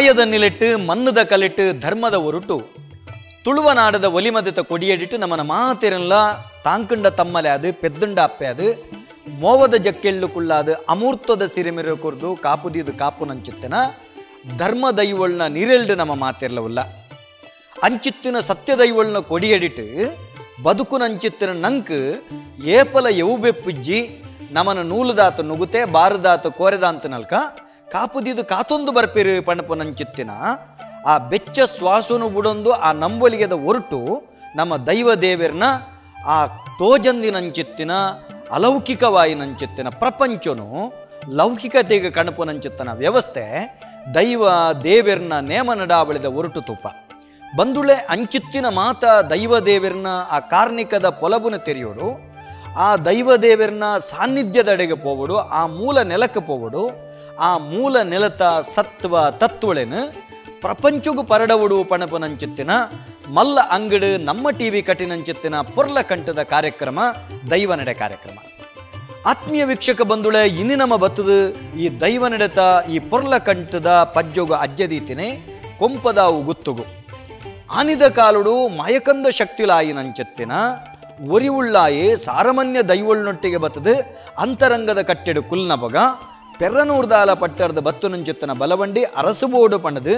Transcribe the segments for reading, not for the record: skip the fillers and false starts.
ಮಾಯದ ನಿಲೆಟ್ಟು ಮನ್ನದ ಕಲೆಟ್ಟು ಧರ್ಮದ ಹೊರಟು ತುಳುವನಾಡದ ಒಲಿಮದತ ಕೊಡಿಯಡಿಟ್ಟು ನಮ್ಮನ ಮಾತಿರಲ್ಲ ತಾಂಕಂಡ ತಮ್ಮಲೆ ಅದು ಪೆದ್ದಂಡ ಅಪ್ಪೆ ಅದು ಮೋವದ ಜಕ್ಕೆಳ್ಳು ಕುಳ್ಳಾದು ಅಮೂರ್ತದ ಸಿರಿಮಿರ ಕುರ್ದು ಕಾಪುದಿದು ಕಾಪು ನಂಚಿತ್ತನ ಧರ್ಮ ದೈವಳ್ನ ನೀರೆಲ್ಡು ನಮ್ಮ ಮಾತಿರ್ಲವಲ್ಲ ಅಂಚಿತ್ತಿನ ಸತ್ಯ ದೈವಳ್ನ ಕೊಡಿಯಡಿಟ್ಟು ಬದುಕು ನಂಚಿತ್ತಿನ ನಂಕ್ ಏಪಲ ಎವುಬೆಪ್ಪುಜ್ಜಿ ನಮನ ನೂಲುದಾತ ನುಗುತೆ ಬಾರದಾತ ಕೋರೆದಾಂತ ನಲ್ಕ ಕಾಪುದಿದು ಕಾತೊಂದು ಬರ್ಪಿರು ಪಣಪ ನಂಚಿತ್ತಿನ ಆ ಬೆಚ್ಚ ಶ್ವಾಸನು ಬಿಡೊಂದು ಆ ನಂಬಲಿಗೆದ ಹೊರಟು ನಮ್ಮ ದೈವ ದೇವರನ್ನ ಆ ತೋಜಂದಿನಂಚಿತ್ತಿನ ಅಲೌಕಿಕವಾಯಿನಂಚಿತ್ತಿನ ಪ್ರಪಂಚನು ಲೌಕಿಕತೆಗೆ ಕಣಪುನಂಚಿತ್ತನ ವ್ಯವಸ್ಥೆ ದೈವ ದೇವರನ್ನ ನೇಮ ನಡಾವಳಿದ ಹೊರಟು ತುಪ್ಪ ಬಂದುಳೆ ಅಂಚಿತ್ತಿನ ಮಾತ ದೈವ ದೇವರನ್ನ ಆ ಕಾರ್ಣಿಕದ ಪೊಲಬುನ ತೆರೆಯೋಡು ಆ ದೈವ ದೇವರನ್ನ ಸಾನ್ನಿಧ್ಯದಡೆಗೆ ಪೋವಡು ಆ ಮೂಲ ನೆಲಕ್ಕೆ ಪೋವಡು ಆ ಮೂಲ ನೆಲತ ಸತ್ವ ತತ್ವಳೆನು ಪ್ರಪಂಚಗೂ ಪರಡವುಡು ಪಣಪನಂಚಿತ್ತಿನ ಮಲ್ಲ ಅಂಗಡು ನಮ್ಮ ಟಿವಿ ಕಟಿನಂಚಿತ್ತಿನ ಪೊರ್ಲ ಕಂಠದ ಕಾರ್ಯಕ್ರಮ ದೈವ ನಡೆ ಕಾರ್ಯಕ್ರಮ ಆತ್ಮೀಯ ವೀಕ್ಷಕ ಬಂಧುಳೆ ಇನ್ನು ನಮ್ಮ ಬತ್ತದು ಈ ದೈವ ನಡೆತ ಈ ಪೊರ್ಲ ಕಂಠದ ಪಜ್ಜೋಗು ಅಜ್ಜದೀತಿನೇ ಕೊಂಪದಾವು ಗುತ್ತುಗು ಆನಿದ ಕಾಲುಡು ಮಾಯಕಂದ ಶಕ್ತಿಲಾಯಿನಂಚಿತ್ತಿನ ಒರಿವುಳ್ಳಾಯೇ ಸಾರಮನ್ಯ ದೈವಳ್ನೊಟ್ಟಿಗೆ ಬತ್ತದು ಅಂತರಂಗದ ಕಟ್ಟೆಡು ಕುಲ್ನಬಗ ಪೆರ್ರನೂರ್ದಾಲ ಪಟ್ಟರದ ಬತ್ತು ನಂಚಿತ್ತನ ಬಲವಂಡಿ ಅರಸುಬೋಡು ಪಣದು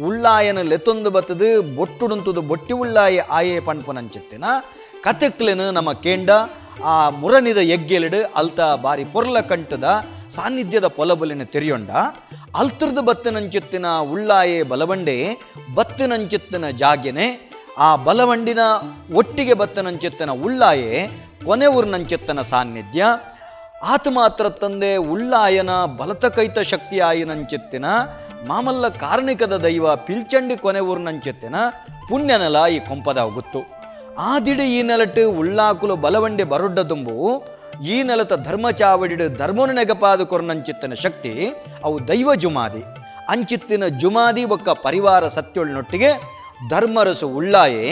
ಉಳ್ಳಾಯನ ಲೆತ್ತೊಂದು ಬತ್ತದು ಬೊಟ್ಟುಡುಂತುದು ಬೊಟ್ಟಿ ಉಳ್ಳಾಯೆ ಆಯೇ ಪಣ್ಪನಂಚಿತ್ತಿನ ಕತೆಕ್ಲೆನು ನಮ್ಮ ಕೇಂಡ ಆ ಮುರನಿದ ಎಗ್ಗೆಲಿಡು ಅಲ್ತ ಬಾರಿ ಪೊರ್ಲ ಕಂಠದ ಸಾನ್ನಿಧ್ಯದ ಪೊಲಬಲಿನ ತೆರೆಯೊಂಡ ಅಲ್ತರ್ದು ಬತ್ತನಂಚಿತ್ತಿನ ಉಳ್ಳಾಯೆ ಬಲವಂಡೆ ಬತ್ತನಂಚಿತ್ತಿನ ಜಾಗೆನೆ ಆ ಬಲವಂಡಿನ ಒಟ್ಟಿಗೆ ಬತ್ತನಂಚಿತ್ತಿನ ಉಳ್ಳಾಯೆ ಕೊನೆ ಊರ್ನಂಚಿತ್ತನ ಸಾನ್ನಿಧ್ಯ ಆತ ಮಾತ್ರ ತಂದೆ ಉಳ್ಳಾಯನ ಬಲತಕೈತ ಶಕ್ತಿ ಆಯಿನಂಚಿತ್ತಿನ ಮಾಮಲ್ಲ ಕಾರ್ಣಿಕದ ದೈವ ಪಿಲ್ಚಂಡಿ ಕೊನೆ ಊರ್ನಂಚಿತ್ತಿನ ಪುಣ್ಯನೆಲ ಈ ಕೊಂಪದ ಗುತ್ತು ಆದಿಡು ಈ ನೆಲಟ್ಟು ಉಳ್ಳಾಕುಲು ಬಲವಂಡಿ ಬರೊಡ್ಡ ತುಂಬು ಈ ನೆಲತ ಧರ್ಮ ಚಾವಡಿಡು ಧರ್ಮನು ನೆಗಪಾದು ಕೊರ್ನಂಚಿತ್ತಿನ ಶಕ್ತಿ ಅವು ದೈವ ಜುಮಾದಿ ಅಂಚಿತ್ತಿನ ಜುಮಾದಿ ಒಕ್ಕ ಪರಿವಾರ ಸತ್ಯೊಳ್ನೊಟ್ಟಿಗೆ ಧರ್ಮರಸು ಉಳ್ಳಾಯೆ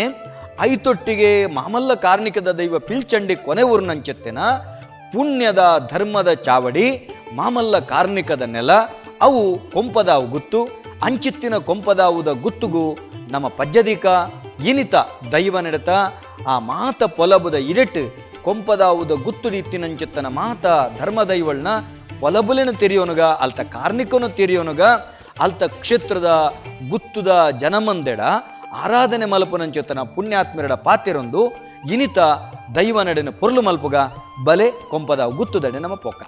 ಐತೊಟ್ಟಿಗೆ ಮಾಮಲ್ಲ ಕಾರ್ಣಿಕದ ದೈವ ಪಿಲ್ಚಂಡಿ ಕೊನೆ ಊರ್ನಂಚಿತ್ತಿನ ಪುಣ್ಯದ ಧರ್ಮದ ಚಾವಡಿ ಮಾಮಲ್ಲ ಕಾರ್ಣಿಕದ ನೆಲ ಅವು ಕೊಂಪದಾವು ಗುತ್ತು ಅಂಚಿತ್ತಿನ ಕೊಂಪದಾವುದ ಗುತ್ತುಗು ನಮ್ಮ ಪಜ್ಜದಿಕ ಇನಿತ ದೈವ ನಡೆತ ಆ ಮಾತ ಪೊಲಬುದ ಇರೆಟ್ಟು ಕೊಂಪದಾವುದ ಗುತ್ತು ರೀತಿನಂಚಿತ್ತನ ಮಾತ ಧರ್ಮ ದೈವಳ್ನ ಪೊಲಬುಲಿನ ತೆರೆಯೋನುಗ ಅಲ್ತ ಕಾರ್ಣಿಕನು ತೆರೆಯೋನುಗ ಅಲ್ತ ಕ್ಷೇತ್ರದ ಗುತ್ತುದ ಜನಮಂದೆಡ ಆರಾಧನೆ ಮಲ್ಪನಂಚಿತ್ತನ ಪುಣ್ಯಾತ್ಮರಡ ಪಾತಿರೊಂದು ಇನಿತ ದೈವ ನಡೆನ ಪೊರ್ಲು ಮಲ್ಪುಗ ಬಲೆ ಕೊಂಪದ ಗುತ್ತುದಡೆ ನಮ್ಮ ಪೊಕ್ಕ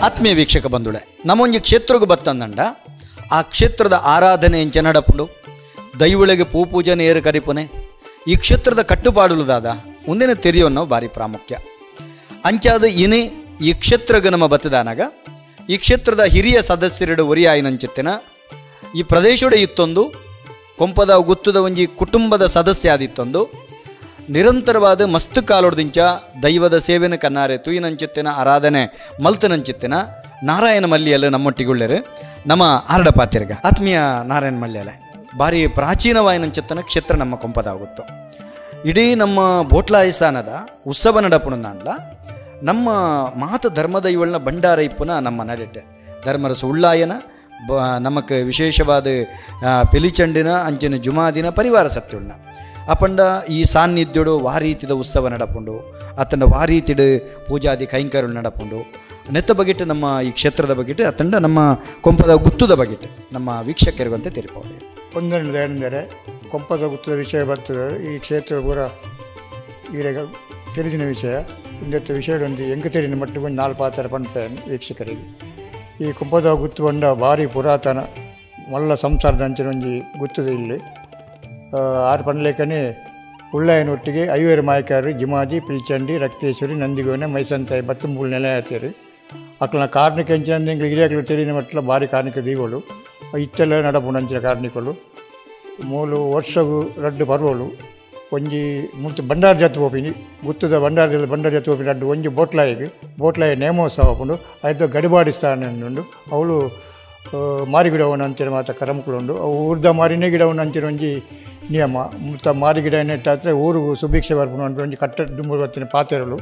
ಆತ್ಮೀಯ ವೀಕ್ಷಕ ಬಂಧುಳೆ ನಮ್ಮೊಂಜಿ ಕ್ಷೇತ್ರಗೂ ಬತ್ತಂದಂಡ ಆ ಕ್ಷೇತ್ರದ ಆರಾಧನೆ ಎಂಚ ನಡಪುಂಡು ದೈವಳಿಗೆ ಪೂಜೆ ನೇರು ಕರಿಪುನೆ ಈ ಕ್ಷೇತ್ರದ ಕಟ್ಟುಪಾಡುಲುದಾದ ಮುಂದಿನ ತೆರೆಯೋನು ಭಾರಿ ಪ್ರಾಮುಖ್ಯ ಅಂಚಾದ ಇನಿ ಈ ಕ್ಷೇತ್ರಗ ನಮ್ಮ ಬತ್ತದಾನಾಗ ಈ ಕ್ಷೇತ್ರದ ಹಿರಿಯ ಸದಸ್ಯರಡು ಒರಿಯಾಯಿನಂಚಿತ್ತಿನ ಈ ಪ್ರದೇಶದ ಇತ್ತೊಂದು ಕೊಂಪದ ಗುತ್ತುದ ಒಂಜಿ ಕುಟುಂಬದ ಸದಸ್ಯ ಆದಿತ್ತೊಂದು ನಿರಂತರವಾದ ಮಸ್ತ್ ಕಾಲೊಡ್ದಿಂಚ ದೈವದ ಸೇವೆನ ಕನ್ನಾರೆ ತುಯಿನಂಚಿತ್ತಿನ ಆರಾಧನೆ ಮಲ್ತನಂಚಿತ್ತಿನ ನಾರಾಯಣ ಮಲ್ಲಿಯಲ್ಲ ನಮ್ಮೊಟ್ಟಿಗುಳ್ಳೆರು ನಮ್ಮ ಆರಡ ಪಾತಿರ್ಗ ಆತ್ಮೀಯ ನಾರಾಯಣ ಮಲ್ಲಿಯಲ್ಲ ಭಾರಿ ಪ್ರಾಚೀನವಾಯಿನಂಚಿತ್ತನ ಕ್ಷೇತ್ರ ನಮ್ಮ ಕೊಂಪದಾಗುತ್ತು ಇಡೀ ನಮ್ಮ ಬೋಟ್ಲಾಯಸಾನದ ಉತ್ಸವ ನಡಪುಣಂದಾಂಡ್ಲ ನಮ್ಮ ಮಾತ ಧರ್ಮದೈವಳ್ನ ಭಂಡಾರ ಇಪ್ಪುನ ನಮ್ಮ ನಡೆಟ್ಟೆ ಧರ್ಮರಸ ಉಳ್ಳಾಯನ ನಮಕ್ ವಿಶೇಷವಾದ ಪೆಲಿಚಂಡಿನ ಅಂಚಿನ ಜುಮಾದಿನ ಪರಿವಾರ ಸತ್ಯುಳ್ನ ಅಪಂಡ ಈ ಸಾನ್ನಿಧ್ಯುಡು ವಾರೀತಿದ ಉತ್ಸವ ನಡಪುಂಡು ಅತ್ತಂಡ ವಾರೀತಿಡು ಪೂಜಾದಿ ಕೈಂಕರ್ಯಗಳು ನಡಪುಂಡು ನೆತ್ತ ಬಗೆಟ್ ನಮ್ಮ ಈ ಕ್ಷೇತ್ರದ ಬಗೆಟ್ ಅತ್ತಂಡ ನಮ್ಮ ಕೊಂಪದ ಗುತ್ತುದ ಬಗೆಟ್ ನಮ್ಮ ವೀಕ್ಷಕರಿಗಂತೆ ತೆರಿಪೌಡೆ ಒಂದೊಂದು ಏನೆಂದರೆ ಕೊಂಪದ ಗುತ್ತದ ವಿಷಯ ಬರ್ತದೆ ಈ ಕ್ಷೇತ್ರ ಪೂರ ಈರೆಗ ತಿಳಿದಿನ ವಿಷಯ ಇಂದತ್ತ ವಿಷಯದೊಂದು ಎಂಕ ತೆರಿನ ಮಟ್ಟಿಗೆ ಒಂದು 4 ಪಾತ್ರ ಪಂಪೇನು ವೀಕ್ಷಕರಿಗೆ ಈ ಕೊಂಪದ ಗುತ್ತು ಬಂಡ ಭಾರಿ ಪುರಾತನ ಮಲ್ಲ ಸಂಸಾರದ ಅಂಚಿನ ಒಂಜಿ ಗುತ್ತದ ಇಲ್ಲಿ ಆರು ಪಂಡ್ಲೇಕನೇ ಉಳ್ಳಾಯನೊಟ್ಟಿಗೆ ಐವೇರು ಮಾಯಕಾರು ಜಿಮಾಜಿ ಪಿಲ್ಚಂಡಿ ರಕ್ತೇಶ್ವರಿ ನಂದಿಗೋನೆ ಮೈಸಂತಾಯಿ ಬತ್ತು ಮೂಲ ನೆಲೆ ಆತೀರಿ ಅಕ್ಲನ ಕಾರ್ಣಿಕ ಎಂಚಿನ ಹಿರಿಯಾಗಲು ತೆರಿನ ಮಟ್ಲ ಭಾರಿ ಕಾರ್ಣಿಕ ದೀವಳು ಇತ್ತೆಲ್ಲ ನಡಪುಣಂಚಿನ ಕಾರ್ಣಿಕಲು ಮೂಲು ವರ್ಷವು ರಡ್ಡು ಪರ್ವಳು ಒಂಜಿ ಮುಂಚೆ ಬಂಡಾರ ಜಾತಿ ಹೋಪಿನಿ ಗುತ್ತದ ಬಂಡಾರ ಜಾತಿ ಹೋಪಿನಿ ಅಡ್ಡು ಒಂಜಿ ಬೋಟ್ಲಾಯಿಗೆ ನೇಮೋತ್ಸವ ಹಾಕೊಂಡು ಆಯ್ತು ಗಡಿಬಾಡಿ ಸ್ಥಾನ ಉಂಡು ಅವಳು ಮಾರಿ ಗಿಡವನ್ನು ಅಂಚಿನ ಮಾತ ಕರಮಕ್ಕಳುಂಡು ಅವು ಊರ್ದ ಮಾರಿನೇ ಗಿಡವನ್ನು ಅಂಚಿನ ಒಂಜಿ ನಿಯಮ ಮುತ್ತ ಮಾರಿ ಗಿಡ ನೆಟ್ಟಾದರೆ ಊರಿಗೂ ಸುಭಿಕ್ಷೆ ಬರ್ಪುನು ಅಂಟು ಒಂಜಿ ಕಟ್ಟ ದುಂಬು ಬರ್ತಿನ ಪಾತೆರಲು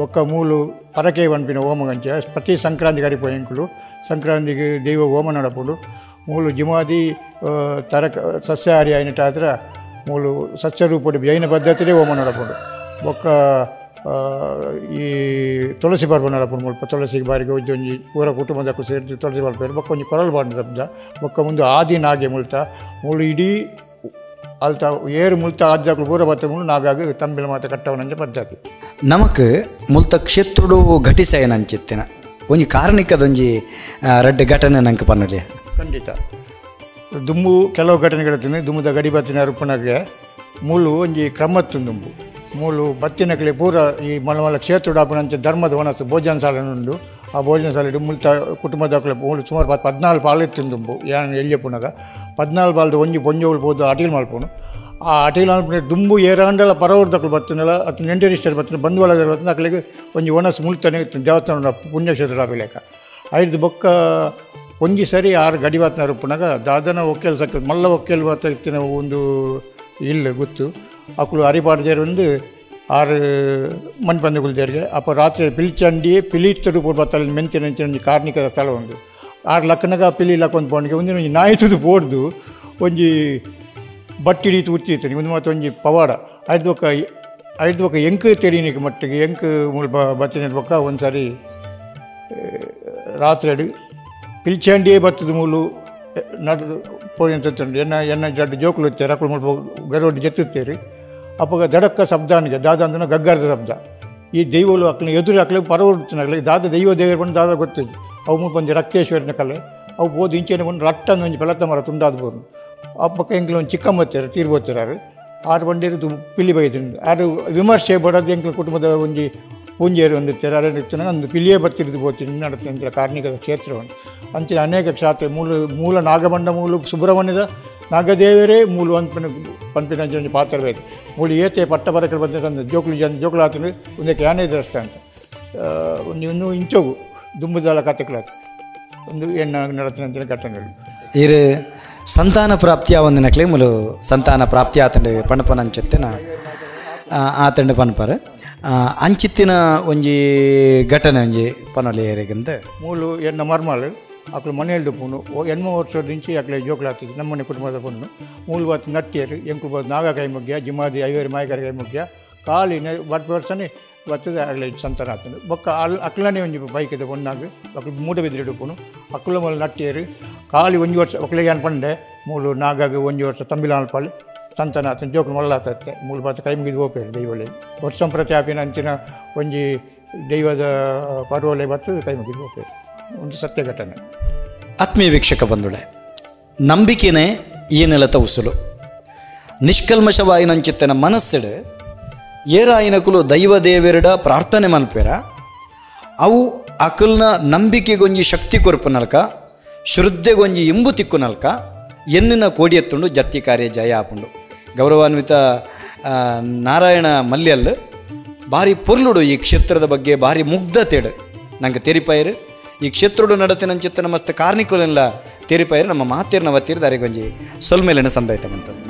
ಒಕ್ಕ ಮೂಲು ಪರಕೆ ಪನ್ಪಿನ ಹೋಮಗಂಚ ಪ್ರತಿ ಸಂಕ್ರಾಂತಿ ಕರಿಪೋಯಂಕುಲು ಸಂಕ್ರಾಂತಿಗೆ ದೈವ ಹೋಮ ನಡಪುಡು ಮೂಲು ಜಿಮಾದಿ ತರಕ ಸಸ್ಯಾಹಾರಿ అయినಟ್ಟಾದ್ರೆ ಮೂಲು ಸಸ್ಯರೂಪಡಿ ಜೈನ ಪದ್ಧತಿಯೇ ಹೋಮ ನಡಪುಡು ಒಕ್ಕ ಈ ತುಳಸಿ ಬರ್ಬ ನಡಪುಡು ಮುಲ್ಪ ತುಳಸಿಗೆ ಬಾರಿಗೆ ಒಂಜಿ ಊರ ಕುಟುಂಬದಕ್ಕೂ ಸೇರಿಸಿ ತುಳಸಿ ಬರ್ಪೇರು ಬೊಕ್ಕ ಒಂಜಿ ಕೊರಲು ಬಾಂಡ ಶಬ್ದ ಬೊಕ್ಕ ಮುಂದೆ ಆದಿ ನಾಗೆ ಮುಲ್ತ ಮೂಲು ಇಡೀ ಅಲ್ತ ಏರು ಮುಲ್ತ ಆಜ್ಜಾಕಲು ಪೂರ ಬತ್ತ ಮೂಲು ನಾಗಾಗಿ ತಂಬಿಲ ಮಾತ ಕಟ್ಟವನಂಜ ಪದ್ಧತಿ ನಮಕ್ ಮುಲ್ತ ಕ್ಷೇತ್ರುಡು ಘಟಿಸಯನಂಚಿತ್ತಿನ ಒಂಜಿ ಕಾರಣಿಕದೊಂಜಿ ರಡ್ಡು ಘಟನೆ ನಂಗೆ ಪನ್ನಲಿ ಖಂಡಿತ ದುಂಬು ಕೆಲವು ಘಟನೆಗಳಿರ್ತೀನಿ ದುಂಬುದ ಗಡಿ ಬತ್ತಿನ ರೂಪಣಗೆ ಮೂಲು ಒಂಜಿ ಕ್ರಮತ್ತು ದುಂಬು ಮೂಲು ಬತ್ತಿನಕಲೆ ಪೂರ ಈ ಮಲಮಲ ಕ್ಷೇತ್ರ ಆಪುನಂಚ ಧರ್ಮದ ವನಸ್ಸು ಭೋಜನ ಶಾಲೆ ಉಂಡು ಆ ಭೋಜನ ಶಾಲೆ ಮುಲ್ತ ಕುಟುಂಬದ ಮೂಲು ಸುಮಾರು 14 ಪಾಲು ಇತ್ತಿನ ದುಂಬು ಏನು ಎಲ್ಲಿಯಪ್ಪುನಾಗ 14 ಪಾಲ್ದು ಒಂಜಿ ಪೊಂಜೋಳು ಬೋದು ಅಟೀಲ್ ಮಲ್ಪುನು ಆ ಅಟೀಲ್ ಮಲ್ಪುನ ದುಂಬು ಏರಂಡಲ ಪರವರ್ದಕ್ಕಲು ಬತ್ತಿನಲ್ಲ ಅದು ನೆಂಟರಿಷ್ಟರು ಬತ್ತಿನ ಬಂಧುವಳಗ ಬತ್ತಿನ ಅಕ್ಲಿಗೆ ಒಂಜಿ ವನಸ್ಸು ಮುಲ್ತಾನೆ ದೇವಸ್ಥಾನ ಪುಣ್ಯಕ್ಷೇತ್ರ ಲೇಕ ಐದು ಬೊಕ್ಕ ಒಂಜಿ ಸರಿ 6 ಗಡಿ ಬಾತ್ನ ರೂಪನಾಗ ದಾದನ ಒಕ್ಕೇಲ್ ಸಕ್ಕ ಮಲ್ಲ ಒಕ್ಕೇಲ್ ಬಾತ ಇತ್ತಿನ ಒಂದು ಇಲ್ಲ ಗೊತ್ತು ಅಕ್ಕಳು ಹರಿಪಾಡ್ದೇರು ಒಂದು 6 ಮಣ್ಪಂದಗುಲ್ದೇರಿಗೆ ಅಪ್ಪ ರಾತ್ರಿ ಪಿಲ್ಚಂಡಿ ಪಿಲಿತ್ತರು ಬತ್ತಲ್ಲಿ ಮೆಂತಿನ ಒಂಜಿ ಕಾರ್ಣಿಕದ ಸ್ಥಳ ಉಂಡು 6 ಲಕ್ಕನಾಗ ಪಿಲಿ ಲಕ್ಕೊಂದು ಪೌಂಡ್ಗೆ ಒಂದಿನ ನಾಯ್ತದು ಪೋಡ್ದು ಒಂಜಿ ಬಟ್ಟಿಡೀತು ಉಚ್ಚಿತ್ತು ಒಂದು ಮಾತು ಒಂಜಿ ಪವಾಡ ಐದು ಬೊಕ್ಕ ಎಂಕ್ ತೆರೀನಿಗೆ ಮಟ್ಟಿಗೆ ಎಂಕ್ ಮುಲ್ಪ ಬತ್ತಿನ ಬೊಕ್ಕ ಒಂದು ಸಾರಿ ರಾತ್ರಿ ಪಿಲ್ಚಂಡಿಯೇ ಬತ್ತದ ಮೂಲು ನಡು ಪೋಯಂತಂಡು ಎನ್ನ ಜಡ್ಡು ಜೋಕುಲು ಇರ್ತಾರೆ ಅಕ್ಕಳು ಮುಲ್ಪ ಗರೊಡ್ಡು ಜೆತ್ತುತ್ತೀರಿ ಅಪ್ಪಾಗ ದಡಕ್ಕ ಶಬ್ದ ಅನಿಗೆ ದಾದ ಅಂದ್ರೆ ಗಗ್ಗಾರದ ಶಬ್ದ ಈ ದೈವಗಳು ಅಕ್ಕನ ಎದುರು ಅಕ್ಕಳಿಗೆ ಪರವರ್ತಿನಾಗಲಿ ದಾದ ದೇವರು ಬಂದು ದಾದ ಗೊತ್ತಿದ್ದು ಅವು ಮುಲ್ಪ ಒಂದು ರಕ್ತೇಶ್ವರನ ಕಲೆ ಅವು ಬೋದು ಇಂಚೆನ ಬಂದು ರಟ್ಟನ್ನು ಒಂಜಿ ಬೆಳತ ಮರ ತುಂಡಾದ ಬೋರು ಅಪ್ಪಕ್ಕ ಎಂಕ್ಲು ಒಂದು ಚಿಕ್ಕಮ್ಮತ್ತಾರೆ ತೀರ್ಬೋತ್ತಾರೆ 6 ಬಂಡೇರು ಪಿಲಿ ಬೈತೀನಿ ಯಾರು ವಿಮರ್ಶೆ ಬಡೋದು ಎಂಕ್ಲ ಕುಟುಂಬದ ಒಂಜಿ ಪೂಂಜೇರು ಒಂದಿರ್ತಾರೆ ಅರೆಂದಿರ್ತಾನೆ ಒಂದು ಪಿಲಿಯೇ ಬರ್ತಿರಿದು ಬೋತೀನಿ ನಡುತ್ತೆ ಕಾರ್ಣಿಕದ ಕ್ಷೇತ್ರವನ್ನು ಅಂಚಿನ ಅನೇಕ ಕ್ಷಾತ್ರ ಮೂಲ ನಾಗಬಂಡ ಮೂಲು ಸುಬ್ರಹ್ಮಣ್ಯದ ನಾಗದೇವರೇ ಮೂಲು ಪಂಪಿನ ಒಂದು ಪಾತ್ರವೇದು ಮೂಲು ಏತೆ ಪಟ್ಟ ಬರಕಲು ಬಂದ ಜೋಕುಲು ಆತಂದ್ರೆ ಒಂದಕ್ಕೆ ಯಾನೇ ದೃಷ್ಟ ಅಂತ ಒಂದು ಇಂಚೋಗು ದುಂಬುದಲ ಕಥೆಗಳಾತು ಒಂದು ಎಣ್ಣ ನಡತಿನ ಘಟನೆಗಳು ಇರು ಸಂತಾನ ಪ್ರಾಪ್ತಿಯ ಒಂದು ನಕ್ಲೆ ಮೂಲು ಸಂತಾನ ಪ್ರಾಪ್ತಿ ಆತಂಡು ಪಣಪನ ಅಂಚೆತ್ತಿನ ಆತಂಡು ಪಣಪರ ಅಂಚಿತ್ತಿನ ಒಂಜಿ ಘಟನೆ ಒಂಜಿ ಪನೊಲಿ ಏರಿಗಂತ ಮೂಲು ಎನ್ನ ಮರ್ಮಾಳು ಅಕ್ಕಳು ಮನೆಯಲ್ಲಿ ಪುಣ್ಣು ಎಣ್ಣೆ ವರ್ಷದ ದಿಂಚಿ ಅಕ್ಕಳೆ ಜೋಕುಲಾಗ್ತಿದ್ದೆ ನಮ್ಮನೆ ಕುಟುಂಬದ ಪುಣ್ಣು ಮೂಲು ಬತ್ತು ನಟ್ಟಿಯರು ಎಂಕು ಬತ್ತು ನಾಗ ಕೈ ಮುಗ್ಯ ಜಿಮಾದಿ ಐವೇರು ಮಾಯಕರ ಕೈ ಮುಗ್ಯ ಕಾಲಿನ ವರ್ಷನೇ ಬರ್ತದೆ ಆಗಲೇ ಸಂತಾನ ಆಗ್ತದೆ ಬೊಕ್ಕ ಅಕ್ಕಳನೇ ಒಂಜಿ ಬೈಕದ ಪೊಣ್ಣಾಗ ಅಕ್ಕಳು ಮೂಡ ಬಿದ್ದಿಡು ಪುಣ್ಣು ಅಕ್ಕಳ ಮೇಲೆ ನಟ್ಟಿಯರು ಕಾಲಿ ಒಂಜಿ ವರ್ಷ ಅಕ್ಕಳಿಗೆ ಅನ್ಪಂಡೆ ಮೂಲು ನಾಗಾಗ ಒಂಜಿ ವರ್ಷ ತಂಬಿಲ ಅನ್ಪಳ್ಳಿ ಸಂತಾನ ಆತನ ಜೋಕುಲು ಮಳ್ಳಾತತ್ತೆ ಮೂಲು ಬತ್ತ ಕೈ ಮುಗಿದು ಹೋಗ್ಬೇಕು ದೈವಲೆ ವರ್ಷ ಪ್ರತಿ ಆಪಿನ ಅಂಚಿನ ಒಂಜಿ ದೈವದ ಪರ್ವಲೆ ಬತ್ತು ಕೈ ಮುಗಿದು ಹೋಗ್ಬೇಕು ಒಂದು ಸತ್ಯ ಘಟನೆ. ಆತ್ಮೀಯ ವೀಕ್ಷಕ ಬಂಧುಳೆ, ನಂಬಿಕೆನೇ ಈ ನೆಲತ ಉಸುಲು. ನಿಷ್ಕಲ್ಮಶವಾಯಿನಂಚಿತ್ತನ ಮನಸ್ಸಿಡು ಏರಾಯಿನಕುಲು ದೈವ ದೇವೆರಡ ಪ್ರಾರ್ಥನೆ ಮಲ್ಪೇರ ಅವು ಅಕಲ್ನ ನಂಬಿಕೆಗೊಂಜಿ ಶಕ್ತಿ ಕೊರ್ಪು ನಲ್ಕ ಶ್ರದ್ಧೆಗೊಂಜಿ ಇಂಬು ತಿಕ್ಕು ನಲ್ಕ ಎನ್ನಿನ ಕೋಡಿಯತ್ತುಂಡು ಜತ್ತಿ ಕಾರ್ಯ ಜಯ ಆಪುಂಡು. ಗೌರವಾನ್ವಿತ ನಾರಾಯಣ ಮಲ್ಯಲ್ ಭಾರಿ ಪೊರ್ಲುಡು ಈ ಕ್ಷೇತ್ರದ ಬಗ್ಗೆ ಭಾರಿ ಮುಗ್ಧತೆಡು ನಂಗೆ ತೆರಿಪಾಯರು ಈ ಕ್ಷೇತ್ರುಡು ನಡತಿನಂಚಿತ್ತ ನಮಸ್ತೆ ಕಾರ್ಣಿಕುಲೆಲ್ಲ ತೆರಿಪಾಯರು ನಮ್ಮ ಮಾತೇರ್ನ ವತ್ತೀರು ದಾರಿಗೊಂಜಿ ಸೊಲ್ಮೇಲಿನ ಸಂದಾಯಿತ ಬಂತದ್ದು.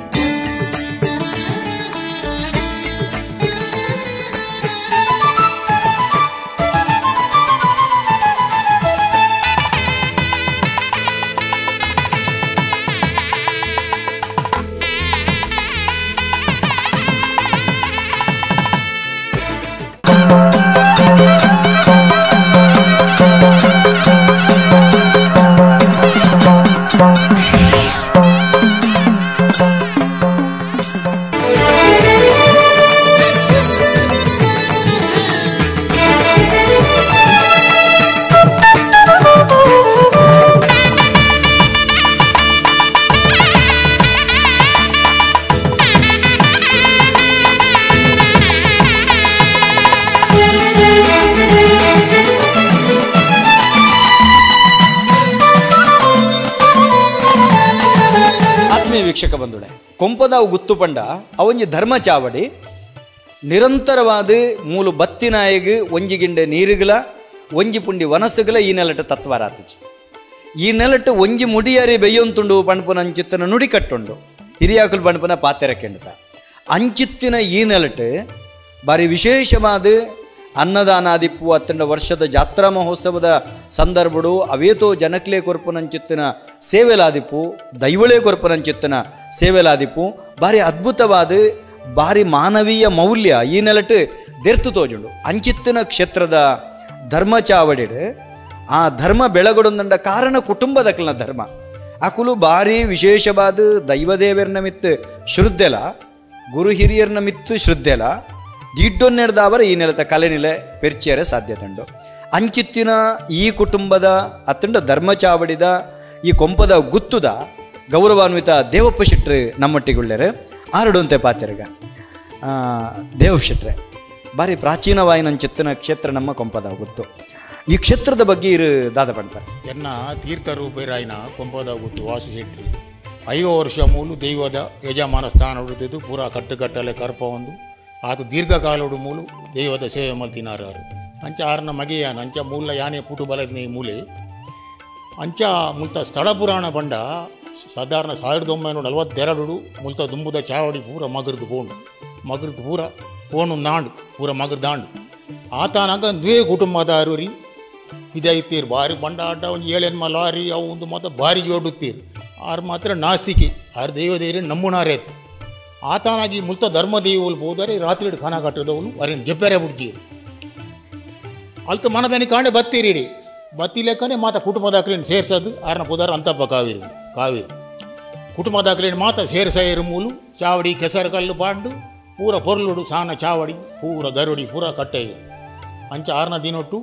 ವೀಕ್ಷಕ ಬಂದುಳೆ ಕೊಂಪದಾವು ಗುತ್ತು ಪಂಡ ಅವೊಂಜಿ ಧರ್ಮ ಚಾವಡಿ ನಿರಂತರವಾದ ಮೂಲು ಬತ್ತಿನಾಯಿಗೆ ಒಂಜಿ ಗಿಂಡೆ ನೀರುಗಳ ಒಂಜಿ ಪುಂಡಿ ವನಸ್ಸುಗಳ ಈ ನೆಲಟ ತತ್ವರಾತಿಜಿ ಈ ನೆಲಟ ಒಂಜಿ ಮುಡಿಯಾರಿ ಬೆಯ್ಯೊಂತುಂಡು ಪಣಪುನ ಅಂಚಿತ್ತಿನ ನುಡಿ ಕಟ್ಟುಂಡು ಹಿರಿಯಾಕುಲು ಪಣಪುನ ಪಾತೆರ ಕೆಂಡತ ಅಂಚಿತ್ತಿನ ಈ ನೆಲಟ ಬಾರಿ ವಿಶೇಷವಾದ ಅನ್ನದಾನಾದಿಪ್ಪು ಅತ್ತಂಡ ವರ್ಷದ ಜಾತ್ರಾ ಮಹೋತ್ಸವದ ಸಂದರ್ಭಡು ಅವೇತೋ ಜನಕ್ಲೆ ಕೊರ್ಪುನಂಚಿತ್ತಿನ ಸೇವೆಲಾದಿಪ್ಪು ದೈವಳೆ ಕೊರ್ಪುನಂಚಿತ್ತಿನ ಸೇವೆಲಾದಿಪ್ಪು ಬಾರಿ ಅದ್ಭುತವಾದ ಬಾರಿ ಮಾನವೀಯ ಮೌಲ್ಯ ಈ ನೆಲಟ್ ದೆರ್ತು ತೋಜುಂಡು ಅಂಚಿತ್ತಿನ ಕ್ಷೇತ್ರದ ಧರ್ಮ ಚಾವಡಿಡು ಆ ಧರ್ಮ ಬೆಳಗೊಡೊಂದಂಡ ಕಾರಣ ಕುಟುಂಬದಕ್ಲನ ಧರ್ಮ ಅಕುಲು ಬಾರಿ ವಿಶೇಷವಾದ ದೈವದೇವರನ್ನ ಮಿತ್ತು ಶ್ರದ್ಧೆಲ ಗುರು ಹಿರಿಯರನ್ನ ಮಿತ್ತು ಶ್ರದ್ಧೆಲ ದೀಡ್ಡೊನ್ನೆಡ್ದಾವರ ಈ ನೆಲದ ಕಲೆನಿಲೆ ಪೆರ್ಚೇರೆ ಸಾಧ್ಯತೆ ಉಂಟು ಅಂಚಿತ್ತಿನ ಈ ಕುಟುಂಬದ ಅತ್ತಂಡ ಧರ್ಮ ಚಾವಡಿದ ಈ ಕೊಂಪದ ಗುತ್ತುದ ಗೌರವಾನ್ವಿತ ದೇವಪ್ಪ ಶೆಟ್ರು ನಮ್ಮೊಟ್ಟಿಗುಳ್ಳೆರು ಆರಡುವಂತೆ ಪಾತೆರ್ಗ ದೇವಪ್ಪ ಶೆಟ್ರೆ ಬಾರಿ ಪ್ರಾಚೀನವಾಯಿನಂಚಿತ್ತಿನ ಕ್ಷೇತ್ರ ನಮ್ಮ ಕೊಂಪದ ಗುತ್ತು ಈ ಕ್ಷೇತ್ರದ ಬಗ್ಗೆ ಇರು ದಾದ ಪಡ್ತಾರೆ ಎನ್ನ ತೀರ್ಥರೂಪರಾಯಿನ ಕೊಂಪದ ಗುತ್ತು ವಾಸು ಶೆಟ್ಟಿ 5 ವರ್ಷ ಮೂಲು ದೈವದ ಯಜಮಾನ ಸ್ಥಾನ ಹುಡುತಿದ್ದು ಪೂರಾ ಕಟ್ಟುಕಟ್ಟಲೆ ಕರ್ಪ ಒಂದು ಆತ ದೀರ್ಘಕಾಲೋಡು ಮೂಲು ದೈವದ ಸೇವೆ ಮಲ್ತಿನಾರು ಅಂಚ ಆರನ ಮಗೆಯಾನ ಅಂಚ ಮೂಲ ಯಾನೆ ಪುಟು ಬಲದ ಮೂಲೆ ಅಂಚ ಮುಲ್ತ ಸ್ಥಳ ಪುರಾಣ ಬಂಡ ಸಾಧಾರಣ 1942 ಮುಲ್ತ ದುಂಬುದ ಚಾವಡಿ ಪೂರ ಮಗರ್ದು ಪೂರ ಪೋಣು ನಾಂಡು ಪೂರ ಮಗರ್ದಾಂಡು ಆತನಾಗ ದ್ವೇ ಕುಟುಂಬದಾರರಿ ಇದಾಯ್ತೀರು ಭಾರಿ ಬಂಡ ಆಟ ಒಂದು 7 ಲಾರಿ ಅವು ಒಂದು ಮಾತ್ರ ಭಾರಿ ಜೋಡುತ್ತೀರು ಆರು ಮಾತ್ರ ನಾಸ್ತಿಕಿ ಆರು ದೈವದೇರಿ ನಮ್ಮುನಾರೇತ್ ಆತನಾಗಿ ಮುಲ್ತ ಧರ್ಮ ದೈವಗಳು ಹೋದರೆ ರಾತ್ರಿ ಖಾನ ಕಟ್ಟದವಳು ಅವರೇನು ಜಪ್ಪೆರೆ ಬಿಡ್ತೀರು ಅಲ್ತ ಮನದನಿ ಕಾಂಡೆ ಬತ್ತೀರಿ ಬತ್ತಿ ಲೆಕ್ಕನೆ ಮಾತ ಕುಟುಂಬದಾಕ್ಲೇನು ಸೇರ್ಸೋದು ಆರನ ಪುದಾರ ಅಂತಪ್ಪ ಕಾವೇರಿ ಕುಟುಂಬದಾಕ್ಲೇನು ಮಾತ ಸೇರ್ಸೇರು ಮೂಲು ಚಾವಡಿ ಕೆಸರು ಕಲ್ಲು ಪಾಂಡು ಪೂರ ಪೊರ್ಲುಡು ಸಾನ ಚಾವಡಿ ಪೂರ ಗರುಡಿ ಪೂರ ಕಟ್ಟೆ ಅಂಚ ಆರನ ದಿನೊಟ್ಟು